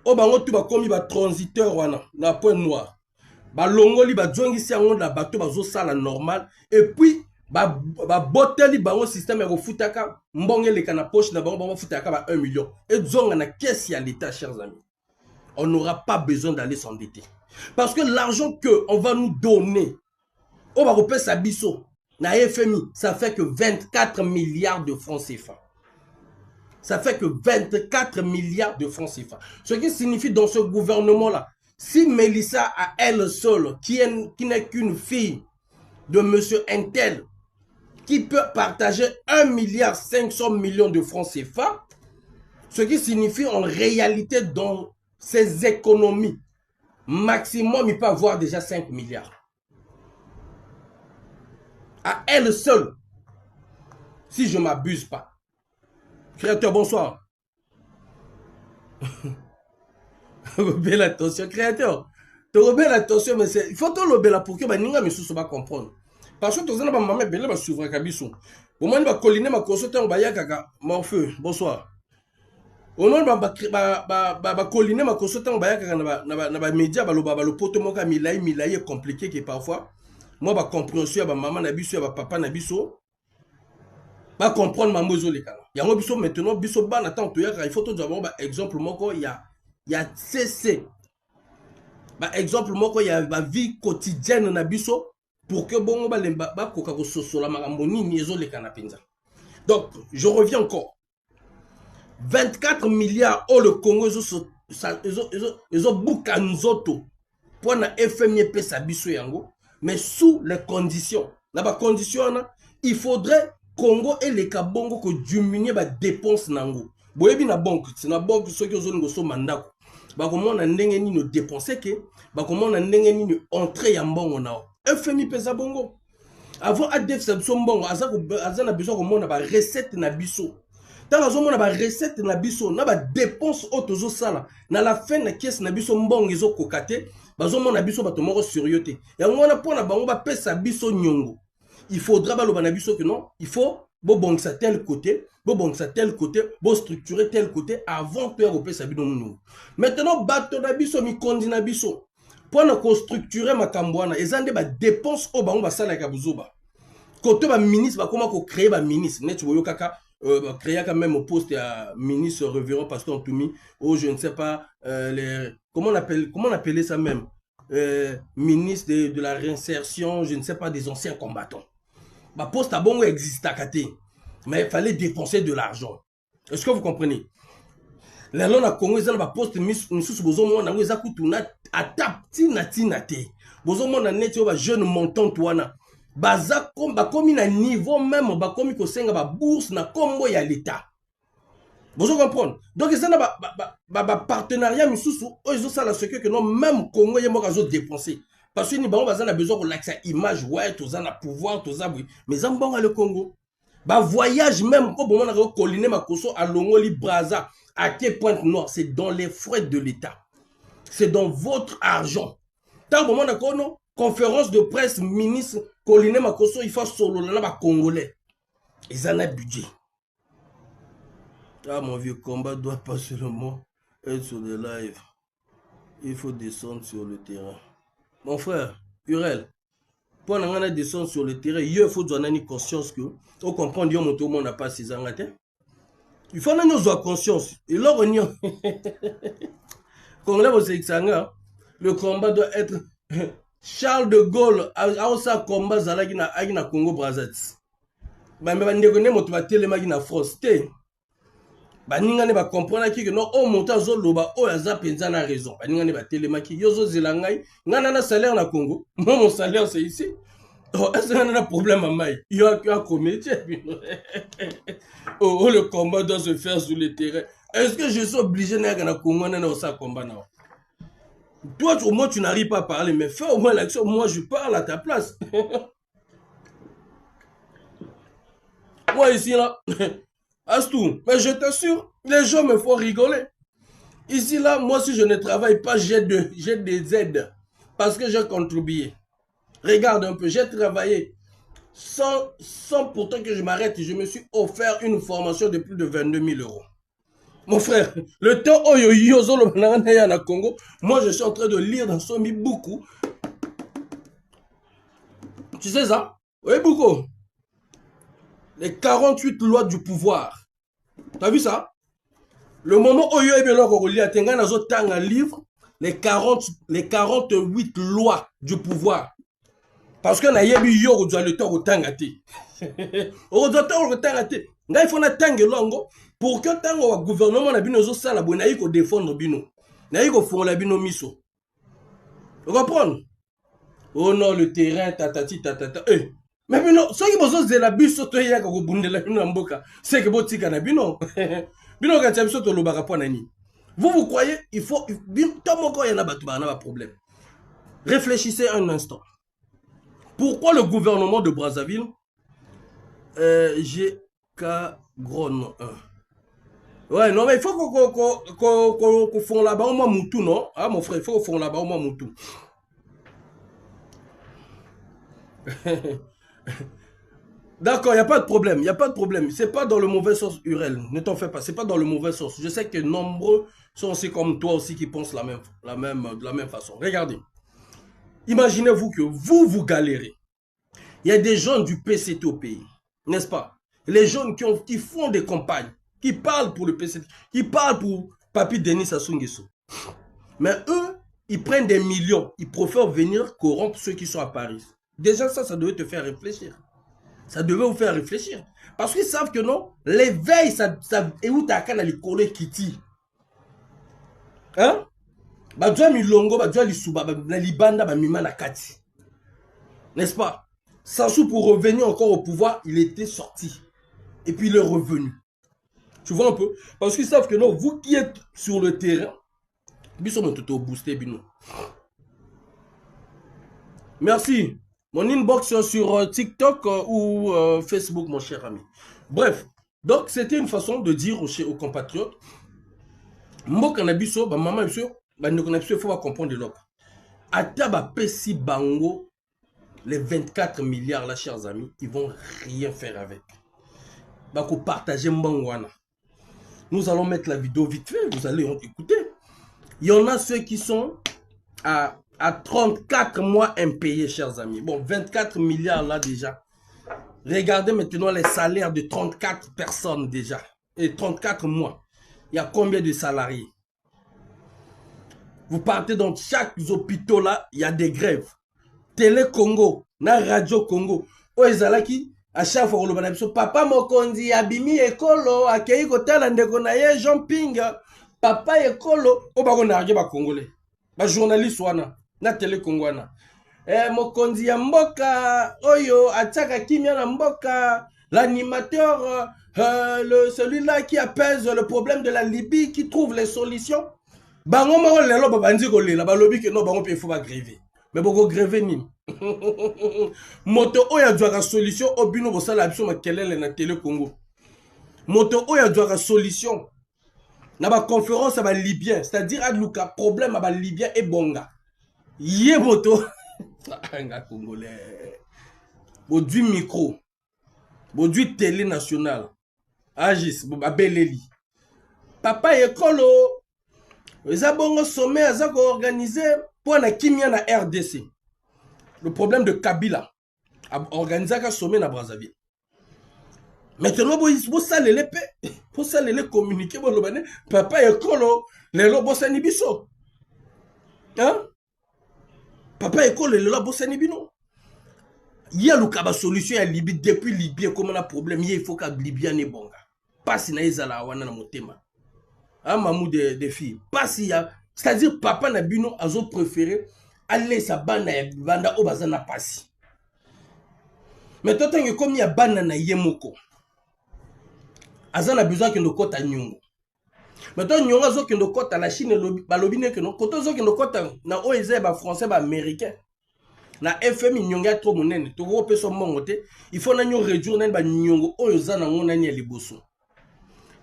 o bango tu ba komi ba transiteur wana na Point Noir ba longoli ba dzongisi yango na bato bazo sala normal et puis ba boteli bango système ya kofutaka mbongo leka na poche na bango futaka ba 1 million et dzonga na caisse ya l'état, chers amis. On n'aura pas besoin d'aller s'endetter parce que l'argent que on va nous donner on va repérer sa biso na FMI, ça fait que 24 milliards de francs CFA. Ça fait que 24 milliards de francs CFA. Ce qui signifie dans ce gouvernement-là, si Mélissa à elle seule, qui n'est qu'une fille de monsieur Intel, qui peut partager 1,5 milliard de francs CFA, ce qui signifie en réalité dans ses économies, maximum, il peut avoir déjà 5 milliards. À elle seule, si je ne m'abuse pas. Créateur, bonsoir. Belle attention, créateur. Tu belle attention, mais il faut te le belle pour que les gens ne comprendre. Parce que tu as dit que tu as suivre Kabiso. Au moment où tu as colliné ma consultation, tu as Morpheu, bonsoir. Au moment où tu as colliné ma consultation, tu as dit média, le pote moka milaï compliqué qui parfois. Moi, ma compréhension, ma maman nabiso, ma papa nabiso. Pas comprendre ma mozo les gars. Il y a un biso maintenant, biso ban attends tu il faut tout avoir exemple moko il y a CC. Par exemple moko il y a ma vie quotidienne na biso pour que bon ba lemba ba koka ko soso la maramboni niezo les canapinza. Donc, je reviens encore. 24 milliards au le Congo ils ont boukanzoto pour na FMI pesa biso yango mais sous les conditions. Là bas condition il faudrait Congo et les Kabongo que diminuer ba dépense nango. Boyebi na banque, c'est na banque ceux qui ont ngoso mandako. Ba comment na ndenge ni no dépenser que ba comment na ndenge ni entrer ya mbongo nao. FMI pesa bongo. Avant ADF ça mbongo azana besoin comment na ba recette na biso. Tant azomona ba recette na biso na ba dépense autozo sala na la fin na caisse na biso mbongo ezo kokate bazomona biso bato moko suryoté. Ya ngona pona bango ba pesa biso nyongo. Il faudra que non, il faut bon ça tel côté, bon ça tel côté, bon structurer tel côté avant que Europe s'habille nous. Maintenant bateau d'abisso mi kondi na biso. Pour nous structurer ma cambouana, ils ont des dépenses au bango basala kabuzoba. Côté ba ministre ba comment ko créer ba ministre, net boyo kaka créer quand même au poste à ministre révérend pasteur Antoumi ou je ne sais pas les comment on appelle ça même ministre de la réinsertion, je ne sais pas des anciens combattants. Ma poste à bon existe à côté, mais il fallait dépenser de l'argent. Est-ce que vous comprenez? Les gens à Congo, ils ont ma poste mis sous besoin mon ango ils coûtent à tap tinate. Besoin mon net ba jeune montant toana. Baza comme ba comme na niveau même ba comme ko senga ba bourse na combo ya l'état. Vous comprenez? Donc ils ont ba partenariat misusu ils ont ça la secret que non même Congo y mo kazo dépenser. Parce que nous avons besoin de l'accès à l'image, ouais, tout ça, le pouvoir, tout ça, oui. Mais en bon le Congo, bah voyage même, comme on a colliné ma coso à Longoli, Braza, à Pointe Noire, c'est dans les frais de l'État. C'est dans votre argent. Tant que on a une conférence de presse, ministre, colliné ma coso, il faut solo, là, Congolais. Ils en ont budget. Ah, mon vieux combat doit pas seulement être sur le live. Il faut descendre sur le terrain. Mon frère, Urel, pour nous descendre sur le terrain, il faut donner une conscience que, on comprend que tout le monde n'a pas ses engagements. Il faut nous avoir conscience. Et là, on y a. Le combat doit être Charles de Gaulle, à ça combat Zalagina Agina Congo Brazzaville. Mais on va télémagie na France. Baningane ba comprendre que non on monte zo loba o ya zapenza na raison baningane ba telemaki yozo zelangai ngana na salaire na Congo moi mon salaire c'est ici oh est-ce qu'on a un problème à mai il y a un comédien oh le combat doit se faire sur le terrain Est-ce que je suis obligé de Congo ça combat? Toi, au moins, tu n'arrives pas à parler, mais fais au moins l'action. Moi, je parle à ta place. Moi, ici, là, Astou, mais je t'assure, les gens me font rigoler. Ici, là, moi, si je ne travaille pas, j'ai des aides. Parce que j'ai contribué. Regarde un peu, j'ai travaillé. Sans pourtant que je m'arrête, je me suis offert une formation de plus de 22 000 euros. Mon frère, le temps où le Congo, moi, je suis en train de lire dans Somi beaucoup. Tu sais ça? Oui, beaucoup. Les 48 lois du pouvoir. T'as vu ça? Le moment où il y a un livre, les 48 lois du pouvoir. Parce que il y a le temps au tangati. Au temps au tangati. Il faut attendre longo pour que le gouvernement na bino zo sala bo na yiko défendre bino. Na yiko fonla bino miso. Vous comprenez? Oh non, le terrain tatati tatata. Mais bino, so ki bozo zela biso to ya ko bundela bino mboka. C'est que botika na bino. Bino ka tsabiso to lobaka po nani. Vous croyez il faut tomoko yana batu ba na problème. Réfléchissez un instant. Pourquoi le gouvernement de Brazzaville GK Gron 1. Ouais, non, mais il faut qu'on fasse là-bas au moins Moutou, non? Ah, mon frère, il faut qu'on fasse là-bas au moins Moutou. D'accord, il n'y a pas de problème, il n'y a pas de problème. C'est pas dans le mauvais sens, Urel. Ne t'en fais pas, c'est pas dans le mauvais sens. Je sais que nombreux sont aussi comme toi aussi qui pensent de la même façon. Regardez. Imaginez-vous que vous galérez. Il y a des gens du PCT au pays, n'est-ce pas? Les jeunes qui font des campagnes, qui parlent pour le PCT, qui parlent pour Papi Denis Sassou Nguesso. Mais eux, ils prennent des millions, ils préfèrent venir corrompre ceux qui sont à Paris. Déjà ça devait te faire réfléchir. Ça devait vous faire réfléchir. Parce qu'ils savent que non, l'éveil, et où t'as qu'à les coller Kitty. Hein? Badjoua Milongo, Badjoua Lissuba, Libanda, Mima Nakati. N'est-ce pas? Sassou, pour revenir encore au pouvoir, il était sorti. Et puis il est revenu. Tu vois un peu? Parce qu'ils savent que non, vous qui êtes sur le terrain, ils sont tout boostés, bino. Merci. Mon inbox sur TikTok ou Facebook, mon cher ami. Bref, donc c'était une façon de dire aux compatriotes, moi, quand on a maman, il faut comprendre de l'autre. Ataba Pessi Bango, les 24 milliards là, chers amis, ils vont rien faire avec. Bako partager Mbangwana. Nous allons mettre la vidéo vite fait, vous allez écouter. Il y en a ceux qui sont à 34 mois impayés, chers amis. Bon, 24 milliards là déjà. Regardez maintenant les salaires de 34 personnes déjà. Et 34 mois. Il y a combien de salariés? Vous partez dans chaque hôpital là, il y a des grèves. Télé Congo, na Radio Congo. Oezalaki, à chaque fois on le papa Mokonzi abimi ekolo akei kotala ndeko na ye Jean Pinga. Papa ekolo obako na ba congolais. Ba journaliste wana na Télé Congo wana. Mokonzi ya mboka oyo ataka kimia na mboka, l'animateur celui-là qui apaise le problème de la Libye, qui trouve les solutions. Bango moko lelo babandi ko lela ba lobi ke no bango pe faut ba gréver. Mais boko gréver ni. Moto oya dwaka solution obino bo sala biso makelele na Télé Congo. Moto oya dwaka solution na ba conférence ba libyen, c'est-à-dire adluka problème ba libyen et bonga. Yé moto nga congolais. Bodui micro. Bodui télé nationale. Agis ba beleli. Papa ekolo Ezabongo sommet a organisé pour la kimia na RDC. Le problème de Kabila a organisé un sommet na Brazzaville. Maintenant, vous salez les paix, vous salez les communiquer, papa et Kolo, les lobosani biso. Hein? Papa et Kolo, les lobosani bino. Il y a le solution à Libye, depuis Libye, comme on a un problème, il faut que Libye ne bonga. Pas si na izala wana na motema. Mamou des filles. Pas si y a. C'est-à-dire, papa n'a bino a préféré aller sa bande à banda au bazana passi. Mais toi, comme il y a bande na yemoko, Azan a besoin que nous côte à nyongo. Maintenant, nous avons que nous côté la Chine, balobine que nous côté que nous côté na OEZ ba français ba américain. Na FMI nyonga trop monene. To go peso mongote. Il faut na nyo réduire na ba nyongo oyoza na ngona nya liboso.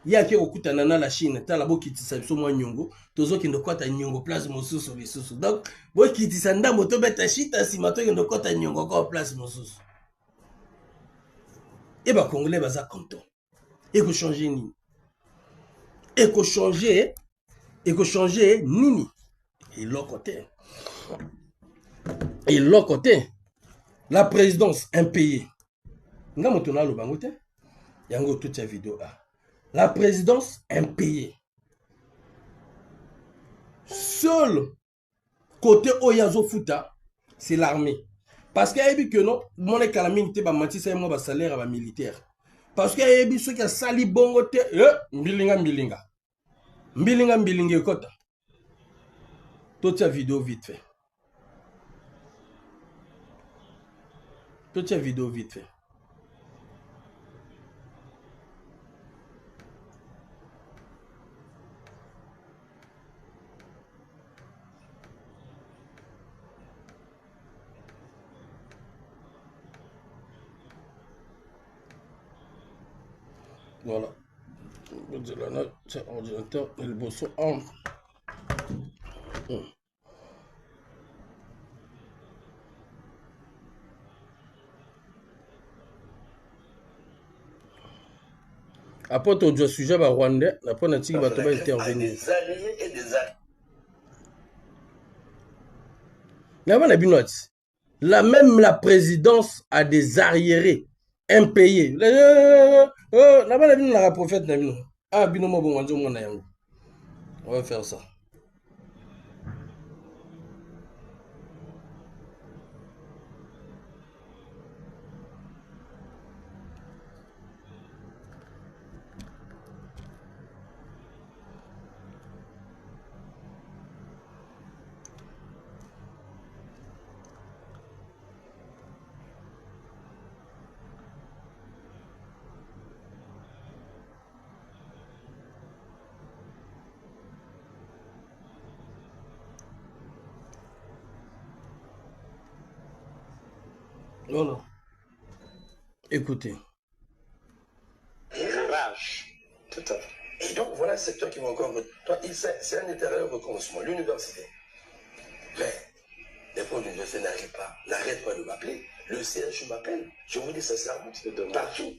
Ya ke okutana na la Chine, ta la bo kitisa biso mwa nyongo, tozo ki ndokota nyongo place mosusu lisusu. Donc, bo kitisa ndambo to beta shita sima to ndokota nyongo ko place mosusu. Et ba congolais baza content. Et ko changer nini? Et ko changer nini? Et l'autre côté. Et l'autre côté, la présidence impayée. Nga motona lo bangote. Yango toute cette vidéo a. La présidence impayée. Seul côté Oyazo Futa, c'est l'armée. Parce qu'il y a que non, mon économie n'était pas menti, c'est moi salaire à militaire. Parce qu'il y a ceux qui ont sali bongote, mbilinga. Mbilinga kota. Toute cette vidéo vite fait. Toute cette vidéo vite fait. Voilà. C'est ordinateur et le bosson en. Après, tu as sujet à Rwanda, après, on a dit que tu vas intervenir. Des alliés et des alliés. Là, même la présidence a des arriérés impayés. La prophète on va faire ça. Voilà. Écoutez. Rage. Tout à fait. Et donc, voilà un secteur qui va encore... C'est un éternel recommencement. L'université. Mais les profs de l'université n'arrêtent pas de m'appeler. Le CHU m'appelle. Je vous dis sincèrement, partout.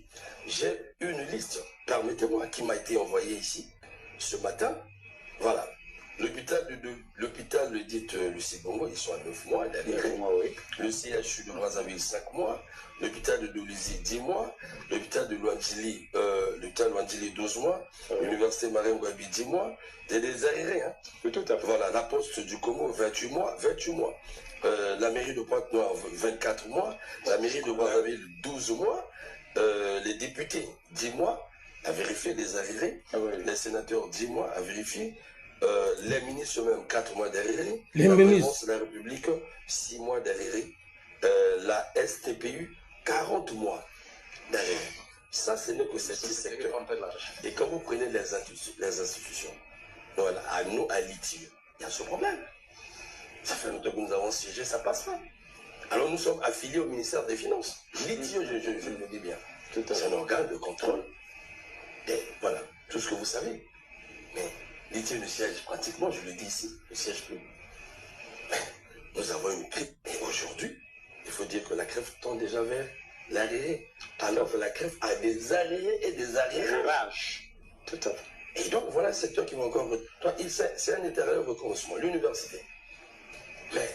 J'ai une liste, permettez-moi, qui m'a été envoyée ici, ce matin. Voilà. L'hôpital le dit Lucie Bongo, ils sont à 9 mois d'arrivée. Oui. Le CHU de Brazzaville, 5 mois. L'hôpital de Dolisie, 10 mois. L'hôpital de Luandjili, 12 mois. L'université Marine Gwabi, 10 mois. Des arriérés, hein. Tout à fait. Voilà, la poste du Congo, 28 mois. La mairie de Pointe-Noire, 24 mois. La mairie de Brazzaville, 12 mois. Les députés, 10 mois, à vérifier les arriérés. Ah oui. Les sénateurs, 10 mois, à vérifier. Les ministres même 4 mois d'arrêt. Les ministres de la République 6 mois d'arrêt. La STPU 40 mois d'arrêt. Ça, ce n'est que ce petit secteur. Et quand vous prenez les institutions, voilà, à nous, à l'ITIE, il y a ce problème. Ça fait longtemps que nous avons siégé, ça passe pas. Alors nous sommes affiliés au ministère des Finances. L'ITIE, je le dis bien, c'est un organe de contrôle. Et voilà, tout ce que vous savez. Mais l'ITIE ne siège pratiquement, je le dis ici, ne siège plus. Nous avons une crève. Et aujourd'hui, il faut dire que la crève tend déjà vers l'arrêt. Alors que la crève a des arrêts et des arrêts. Rage. Tout à fait. Et donc, voilà un secteur qui va encore... C'est un éternel recommencement. L'université. Mais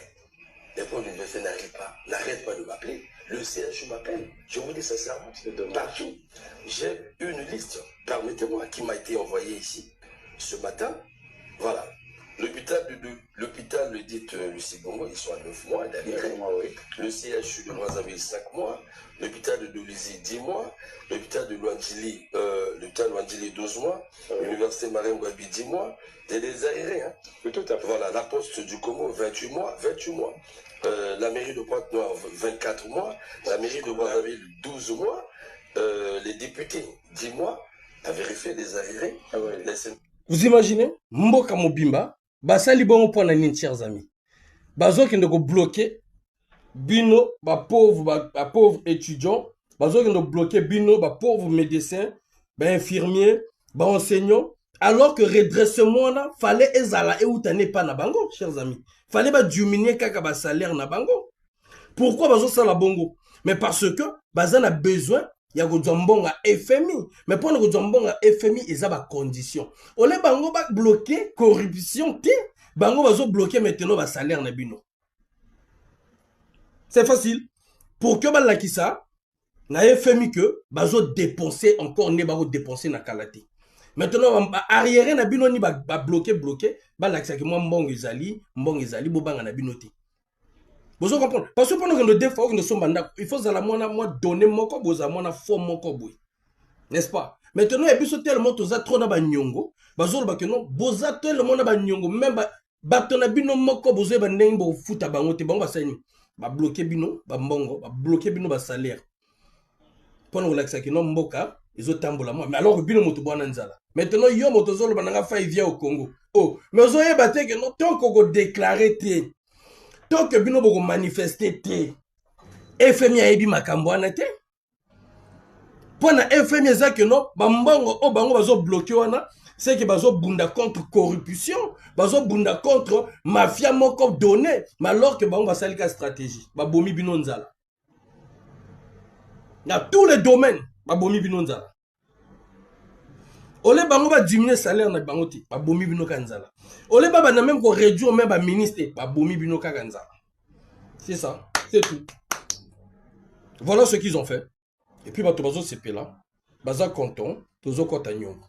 les profs de l'université n'arrêtent pas de m'appeler. Le CHU m'appelle. Je vous dis sincèrement, partout. J'ai une liste, permettez-moi, qui m'a été envoyée ici ce matin. Voilà. L'hôpital le dit Lucie Bongo, ils sont à 9 mois d'arrêt. Oui. Le CHU de Brazzaville, 5 mois. L'hôpital de Dolisie, 10 mois. L'hôpital de Luandjili, 12 mois. L'université Marine Gwabi, 10 mois. Des arriérés, hein. Tout à fait. Voilà, la poste du Congo, 28 mois. La mairie de Pointe-Noire, 24 mois. La mairie de Brazzaville, 12 mois. Les députés, 10 mois. À vérifier les arriérés. Ah ouais. Vous imaginez? Mboka mobimba, basali bongo pona nini, chers amis. Bazo qui ne bloquer bino, pauvre étudiant, bazo qui ne bloquer bino, pauvre médecin, infirmier, enseignant, alors que redressement là, fallait ezala et outane pas na bango, chers amis. Fallait pas diminuer kaka salaire na bango. Pourquoi bazo ça la bongo? Mais parce que bazan a besoin. Il y a des FMI. Mais pour nous FMI, il y a des conditions. On est bloqué corruption. Bango va bloquer maintenant le salaire. C'est facile. Pour que la kisa, na FMI que bazo dépenser encore ne bazo dépenser na kalate. Maintenant arrière na bino ni ba bloquer ba la kisa que moi mbongo ezali bobanga na bino te. Vous comprenez? Parce que pendant que nous défendons, nous sommes il faut donner mon corps, nous faux mon corps. N'est-ce pas? Maintenant, il y a tellement de trop na banyongo, bazolo bakeno, boza tellement na banyongo, même batona bino moko bozo ba nengo futa bangote bango basani. Ba bloquer bino, ba mbongo, ba bloquer bino ba salaire. Pendant que l'accès que non mboka, ils ont tambola moi. Mais alors bino moto bwana nzala. Maintenant yo moto zolo bananga fa via au Congo. Oh, mais ozo yebate que non tant qu'on déclarer té. Tant que bino boko manifester te FMI a ebi makambo wana te pona FMI za que non bambongo o bango bazo bloquer wana c'est que bazo bunda contre corruption bazo bunda contre mafia moko donné mais alors que bango basali ka stratégie babomi bino nzala dans tous les domaines babomi bino nzala ole bango ba diminuer salaire na bango te babomi bino kanzala ole baba na même ko réduire même ba ministre babomi bino kanzala. C'est ça, c'est tout. Voilà ce qu'ils ont fait. Et puis bato bazo sepe là baza content tozo kota nyongo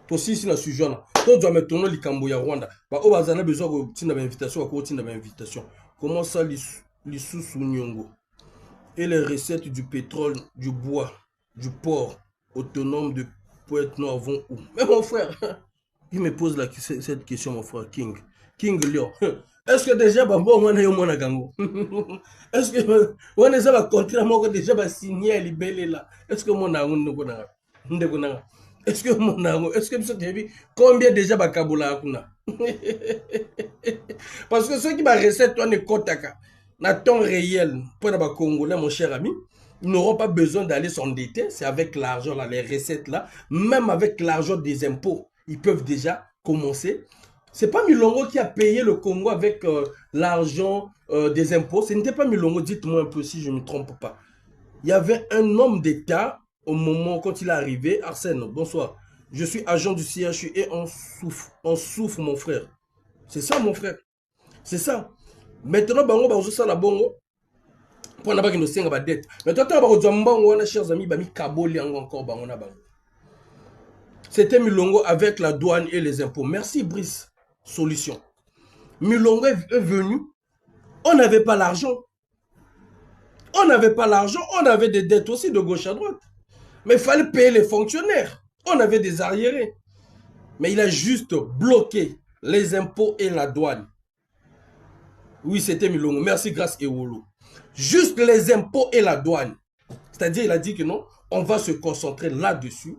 to sisi na sujet na to doit maintenant likambo ya Rwanda ba o bazana besoin ko tinda ba invitation ko tinda ba invitation. Comment ça li sous nyongo et les recettes du pétrole, du bois, du port autonome de Pointe-Noire vont où? Mais mon frère, il me pose cette question, mon frère King Lyon. Est-ce que déjà, bon, on a eu mon agango? Est-ce que on a déjà contrat, moi, déjà signé à libellé là? Est-ce que mon agango est-ce que mon agango, est-ce que vous avez combien déjà Bakaboula akuna? Parce que ceux qui m'a recette, on est kotaka. Na temps réel, pour les Congolais, mon cher ami, ils n'auront pas besoin d'aller s'endetter. C'est avec l'argent, là, les recettes là, même avec l'argent des impôts, ils peuvent déjà commencer. C'est pas Milongo qui a payé le Congo avec l'argent des impôts. Ce n'était pas Milongo, dites-moi un peu si je ne me trompe pas. Il y avait un homme d'État au moment quand il est arrivé. Arsène, bonsoir. Je suis agent du CHU et on souffre mon frère. C'est ça mon frère. C'est ça. Maintenant, bango bazo sala bongo. Pour n'a pas qu'il senga ba dette. Maintenant, tant ba mbongo wana chers amis, ba mi kaboli encore bango na bango. C'était Milongo avec la douane et les impôts. Merci Brice. Solution. Milongo est venu. On n'avait pas l'argent. On n'avait pas l'argent. On avait des dettes aussi de gauche à droite. Mais il fallait payer les fonctionnaires. On avait des arriérés. Mais il a juste bloqué les impôts et la douane. Oui, c'était Milongo. Merci, grâce Ewolo. Juste les impôts et la douane. C'est-à-dire, il a dit que non, on va se concentrer là-dessus.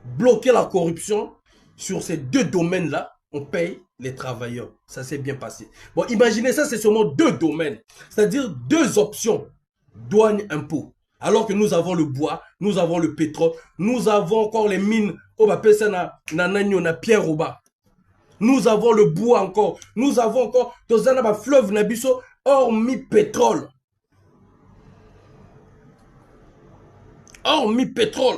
Bloquer la corruption sur ces deux domaines-là. On paye les travailleurs. Ça s'est bien passé. Bon, imaginez ça, c'est seulement deux domaines. C'est-à-dire deux options. Douane, impôt. Alors que nous avons le bois, nous avons le pétrole, nous avons encore les mines. On va appeler ça na Pierre Roba. Nous avons le bois encore. Nous avons encore dans un fleuve Nabiso hormis pétrole. Hormis pétrole.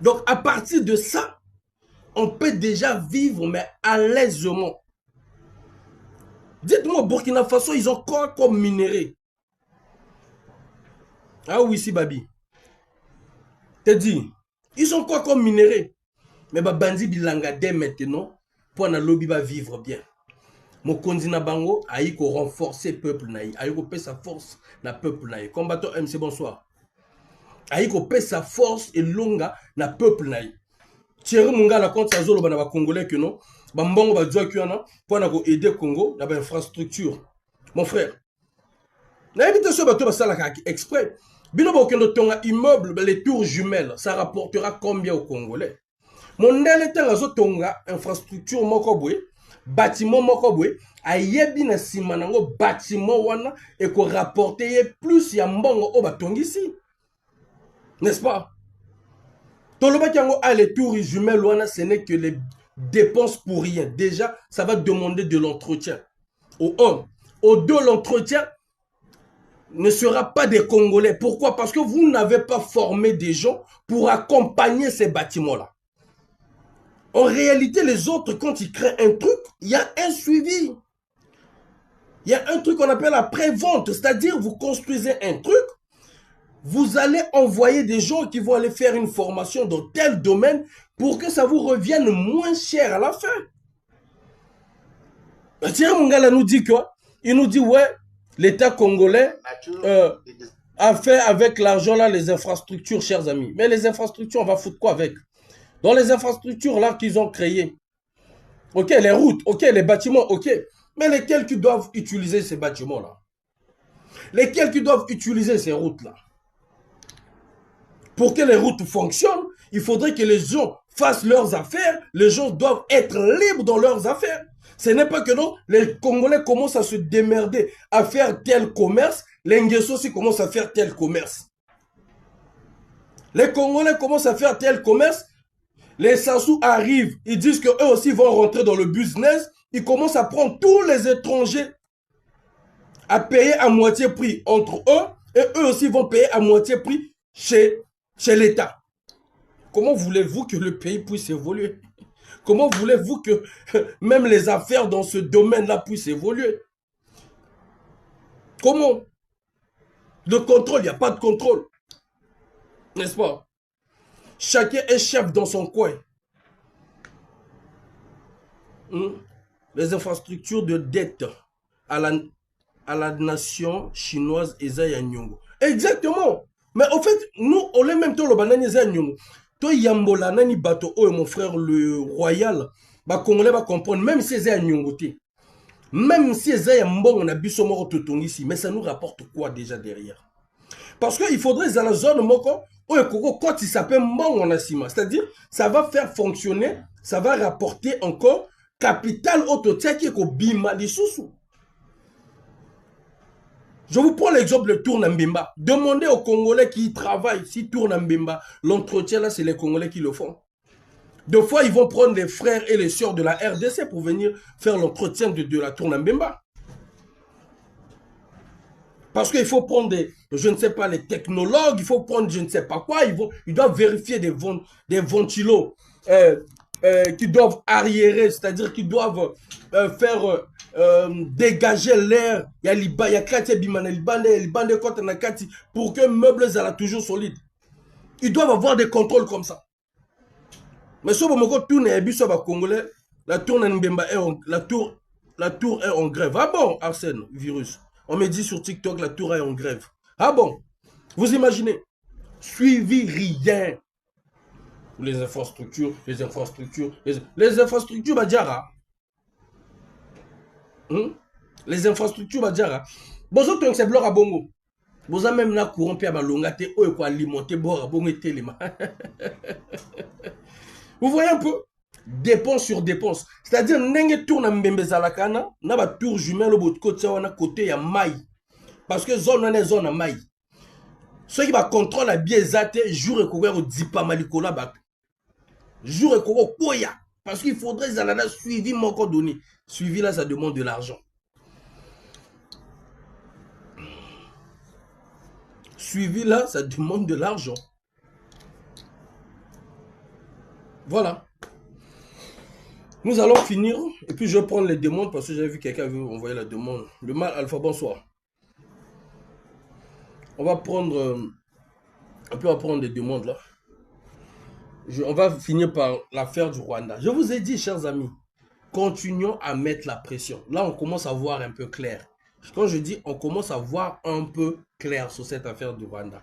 Donc à partir de ça, on peut déjà vivre mais à l'aisement. Dites-moi, Burkina Faso, ils ont quoi comme minerai? Ah oui, si Babi. T'as dit, ils ont quoi comme minerai? Mais Bandi Bilanga dès maintenant, pour na lobby va vivre bien. Mokonzi na bango, aïko renforcer peuple naï, aïko paie sa force na peuple naï. Combattant MC, bonsoir. Aïko paie sa force et longa na peuple naï. Thierry Munga la compte sa zolo ba na ba congolais que non, ba mbongo ba djoa kiana pour na ko aider Congo na ba infrastructure. Mon frère. Na évite ce bateau ba sala ka exprès. Bino ba okendo tonga immeuble les tours jumelles, ça rapportera combien aux Congolais? Mondele tengazo tonga infrastructure moko boye, bâtiment moko boye, ayebi na sima nango bâtiment wana et ko rapporter plus ya mbongo o batongisi. N'est-ce pas? Toloba kiango a les tours jumelles wana, ce n'est que les dépenses pour rien. Déjà, ça va demander de l'entretien. Au 1. Au 2, l'entretien ne sera pas des Congolais. Pourquoi? Parce que vous n'avez pas formé des gens pour accompagner ces bâtiments-là. En réalité, les autres, quand ils créent un truc, il y a un suivi. Il y a un truc qu'on appelle la pré-vente. C'est-à-dire, vous construisez un truc, vous allez envoyer des gens qui vont aller faire une formation dans tel domaine pour que ça vous revienne moins cher à la fin. Thierry Mungala nous dit quoi? Il nous dit, ouais, l'État congolais a fait avec l'argent là les infrastructures, chers amis. Mais les infrastructures, on va foutre quoi avec? Dans les infrastructures là qu'ils ont créées, ok, les routes, ok, les bâtiments, ok. Mais lesquels qui doivent utiliser ces bâtiments là? Lesquels qui doivent utiliser ces routes là? Pour que les routes fonctionnent, il faudrait que les gens fassent leurs affaires. Les gens doivent être libres dans leurs affaires. Ce n'est pas que non, les Congolais commencent à se démerder, à faire tel commerce. Les Nguesso aussi commencent à faire tel commerce. Les Congolais commencent à faire tel commerce. Les Sassou arrivent, ils disent qu'eux aussi vont rentrer dans le business. Ils commencent à prendre tous les étrangers à payer à moitié prix entre eux. Et eux aussi vont payer à moitié prix chez l'État. Comment voulez-vous que le pays puisse évoluer? Comment voulez-vous que même les affaires dans ce domaine-là puissent évoluer? Comment? Le contrôle, il n'y a pas de contrôle. N'est-ce pas? Chacun est chef dans son coin. Les infrastructures de dette à la nation chinoise Ezaya Nyongo. Exactement. Mais en fait, nous, on est même temps le banani Ezaya Nyongo. Toi, Yambola, Nani Bato, oh, mon frère, le royal, bah, Congolais va comprendre, même si Ezaya Nyongo, même si Ezaya Mbong, on a Bissomoro Toton ici, mais ça nous rapporte quoi déjà derrière? Parce qu'il faudrait dans la zone Moko, quand il s'appelle Mbong, on a Sima. C'est-à-dire, ça va faire fonctionner, ça va rapporter encore capital autotia qui est au Bima di Soussou. Je vous prends l'exemple de Tour Nambemba. Demandez aux Congolais qui y travaillent, si Tour Nambemba, l'entretien là, c'est les Congolais qui le font. Deux fois, ils vont prendre les frères et les sœurs de la RDC pour venir faire l'entretien de la Tour Nambemba. Parce qu'il faut prendre des, je ne sais pas, les technologues, il faut prendre je ne sais pas quoi, ils doivent vérifier des ventilos qui doivent arriérer, c'est-à-dire qu'ils doivent faire dégager l'air. Il y a Kati Bimana, il bande côté na Kati pour que meubles soient toujours solides. Ils doivent avoir des contrôles comme ça. Mais si vous tournez à Congolais, la tour est en grève. Ah bon, Arsène, virus. On me dit sur TikTok, la tour est en grève. Ah bon? Vous imaginez? Suivi rien. Les infrastructures, les infrastructures, Badjara. Les infrastructures, Badjara. Bonjour, tu es à Bongo. Vous avez même là courant à Malongate, ou quoi alimenter, boire, bon et téléma. Vous voyez un peu? Dépense sur dépense. C'est-à-dire, n'engue tourne à Mbembezalakana, n'a pas tour jumelle au bout de côté, on a côté à maille. Parce que zone on est zone à maille. Ceux qui va contrôler la biaisate, jour et couvert au Dipa Malikola Bak. Jour et couvert au Koya. Parce qu'il faudrait que suivi mon donné. Suivi là, ça demande de l'argent. Suivi là, ça demande de l'argent. Voilà. Nous allons finir. Et puis je vais prendre les demandes parce que j'avais vu quelqu'un veut envoyer la demande. Le mal alpha, bonsoir. On va prendre des demandes là. On va finir par l'affaire du Rwanda. Je vous ai dit, chers amis, continuons à mettre la pression. Là, on commence à voir un peu clair. Quand je dis on commence à voir un peu clair sur cette affaire du Rwanda.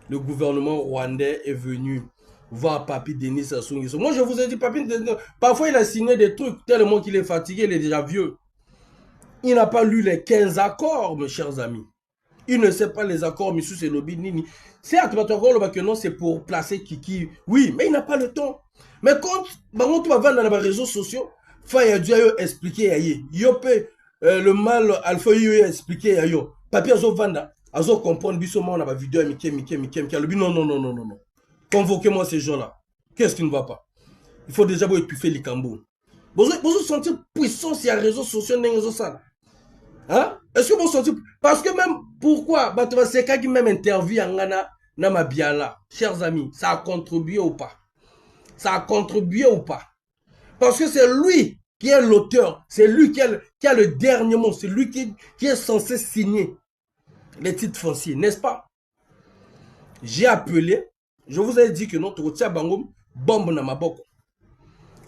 Le gouvernement rwandais est venu voir Papi Denis Sassou Nguesso. Moi, je vous ai dit, Papi Denis, parfois il a signé des trucs tellement qu'il est fatigué, il est déjà vieux. Il n'a pas lu les 15 accords, mes chers amis. Il ne sait pas les accords, Missou, c'est lobby, nini. C'est à toi, que non, c'est pour placer Kiki. Oui, mais il n'a pas le temps. Mais quand tu vas vendre dans les réseaux sociaux, Faya Dua expliquer aïe. Yopé, le mal, Alpha Yo expliquer aïe. Papier Azo Vanda, Azo comprendre, Bissoma, on a ma vidéo, Mikem, non, non, non, non, non, non. Convoquez-moi ces gens-là. Qu'est-ce qui ne va pas? Il faut déjà étouffer les cambos. Vous sentir puissance, il y a réseaux sociaux, ça. Hein? Est-ce que vous sentez? Parce que même, pourquoi? C'est quelqu'un qui même interview en Ghana, Nama Biala. Chers amis, ça a contribué ou pas? Ça a contribué ou pas? Parce que c'est lui qui est l'auteur, c'est lui qui a le dernier mot, c'est lui qui est censé signer les titres fonciers, n'est-ce pas? J'ai appelé, je vous ai dit que notre Tia Bangom, bombe Namaboko.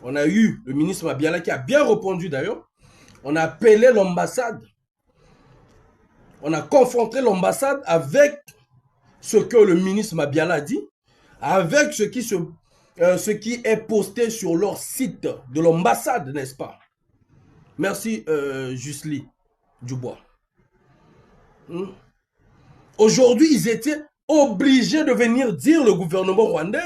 On a eu le ministre Mabiala qui a bien répondu d'ailleurs. On a appelé l'ambassade. On a confronté l'ambassade avec ce que le ministre Mabiala a dit, avec ce qui est posté sur leur site de l'ambassade, n'est-ce pas? Merci, Jusli Dubois. Aujourd'hui, ils étaient obligés de venir dire le gouvernement rwandais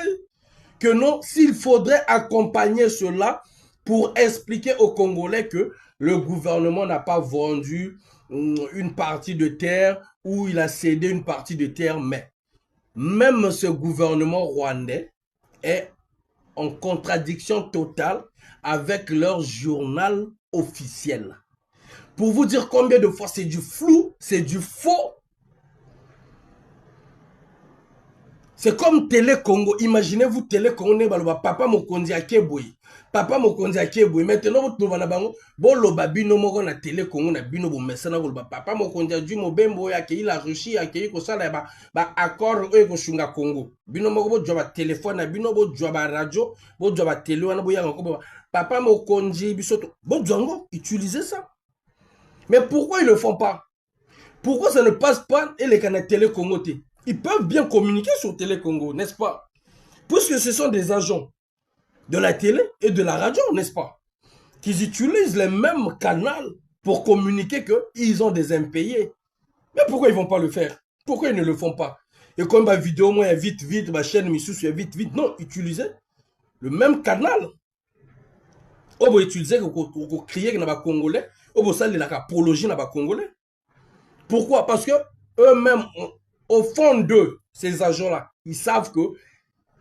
que non, s'il faudrait accompagner cela pour expliquer aux Congolais que le gouvernement n'a pas vendu une partie de terre ou il a cédé une partie de terre, mais même ce gouvernement rwandais est en contradiction totale avec leur journal officiel. Pour vous dire combien de fois c'est du flou, c'est du faux. C'est comme Télé Congo. Imaginez-vous Télé Congo, papa mokonzi akeboyi. Papa mokonzi akeboyi. Maintenant vous trouvez bango, bon loba bino moko na Télé Congo na bino bo mesana ko papa mokonzi aju mobembo ya ke la Russie ya ke ko sala ba accord e ko shunga Congo. Bino moko bo joba téléphone na bino bo joba radio, bo joba télé wana bo yanga ko papa mokonzi bisoto. Bo jongo utiliser ça. Mais pourquoi ils ne le font pas? Pourquoi ça ne passe pas et les canaux Télé Congo? Ils peuvent bien communiquer sur Télé Congo, n'est-ce pas? Puisque ce sont des agents de la télé et de la radio, n'est-ce pas? Qu'ils utilisent les mêmes canaux pour communiquer qu'ils ont des impayés. Mais pourquoi ils ne vont pas le faire? Pourquoi ils ne le font pas? Et comme ma vidéo, moi, vite, ma chaîne Missou, vite. Non, utilisez le même canal. On va utiliser pour crier que les Congolais, on va saluer la apologie des Congolais. Pourquoi? Parce que eux-mêmes, au fond d'eux, ces agents-là, ils savent que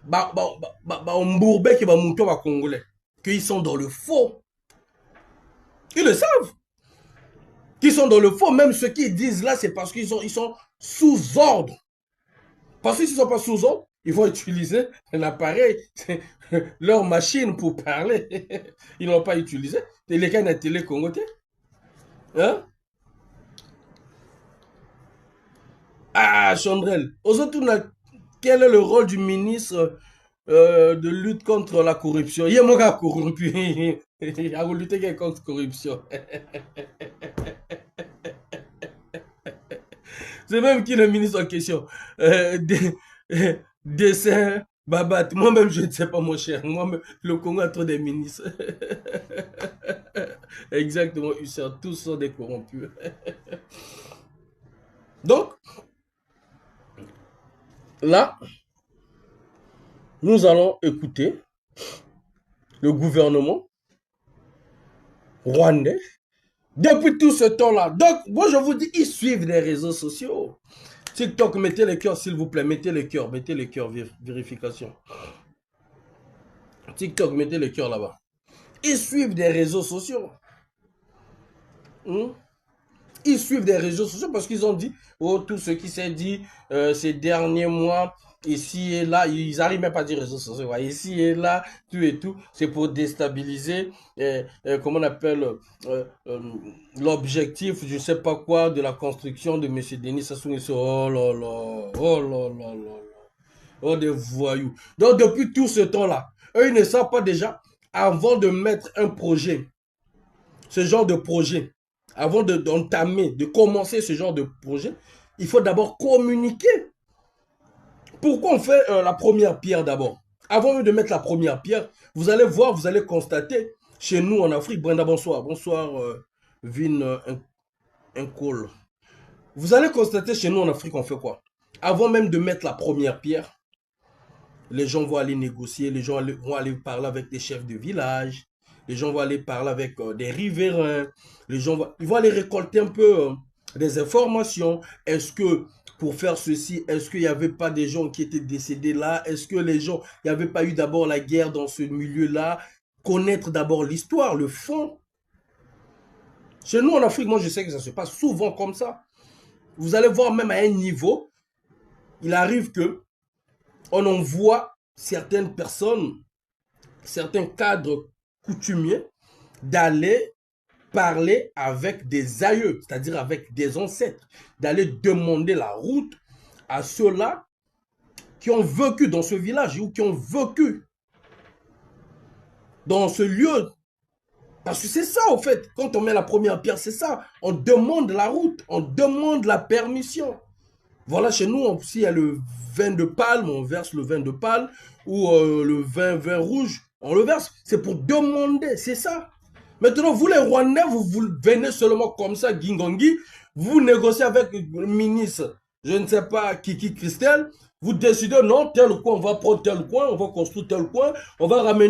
Mbourbé qui va monter aux Congolais, qu'ils sont dans le faux. Ils le savent. Qu'ils sont dans le faux. Même ceux qui disent là, c'est parce qu'ils sont sous ordre. Parce qu'ils ne sont pas sous ordre, ils vont utiliser l'appareil, leur machine pour parler. Ils n'ont pas utilisé. Les cas de la télé congolais. Hein? Ah, Chandrel. Quel est le rôle du ministre de lutte contre la corruption? Il y a mon gars corrompu. Il a lutté contre la corruption. C'est même qui le ministre en question. Dessin, Babat. Moi-même, je ne sais pas, mon cher. Moi-même, le Congo a trop de ministres. Exactement, Hussein. Tous sont des corrompus. Donc, là, nous allons écouter le gouvernement rwandais depuis tout ce temps-là. Donc, moi, je vous dis, ils suivent les réseaux sociaux. TikTok, mettez les cœurs, s'il vous plaît. Mettez les cœurs, vérification. TikTok, mettez les cœurs là-bas. Ils suivent des réseaux sociaux. Ils suivent des réseaux sociaux parce qu'ils ont dit, oh, tout ce qui s'est dit ces derniers mois, ici et là, ils n'arrivent même pas à dire réseaux sociaux, ici et là, tout et tout, c'est pour déstabiliser, comment on appelle, l'objectif, je ne sais pas quoi, de la construction de M. Denis Sassou Nguesso. Oh là là, oh là là là, oh des voyous. Donc depuis tout ce temps-là, eux, ils ne savent pas déjà, avant de mettre un projet, ce genre de projet, avant d'entamer, de commencer ce genre de projet, il faut d'abord communiquer. Pourquoi on fait la première pierre d'abord? Avant de mettre la première pierre, vous allez voir, vous allez constater, chez nous en Afrique, Brenda, bonsoir. Bonsoir, Vin Incol. Vous allez constater chez nous en Afrique, on fait quoi? Avant même de mettre la première pierre, les gens vont aller négocier, les gens vont aller parler avec des chefs de village, les gens vont aller parler avec des riverains, ils vont aller récolter un peu des informations. Est-ce que pour faire ceci, est-ce qu'il n'y avait pas des gens qui étaient décédés là? Est-ce que les gens, il n'y avait pas eu d'abord la guerre dans ce milieu-là? Connaître d'abord l'histoire, le fond. Chez nous en Afrique, moi je sais que ça se passe souvent comme ça. Vous allez voir même à un niveau, il arrive que on envoie certaines personnes, certains cadres coutumiers, d'aller parler avec des aïeux, c'est-à-dire avec des ancêtres, d'aller demander la route à ceux-là qui ont vécu dans ce village ou qui ont vécu dans ce lieu. Parce que c'est ça, au fait, quand on met la première pierre, c'est ça. On demande la route, on demande la permission. Voilà, chez nous, s'il y a le vin de palme, on verse le vin de palme, ou le vin rouge, on le verse. C'est pour demander, c'est ça. Maintenant, vous les Rwandais, vous venez seulement comme ça, Gingongi, vous négociez avec le ministre, je ne sais pas, Kiki Christelle, vous décidez, non, tel coin, on va prendre tel coin, on va construire tel coin, on va ramener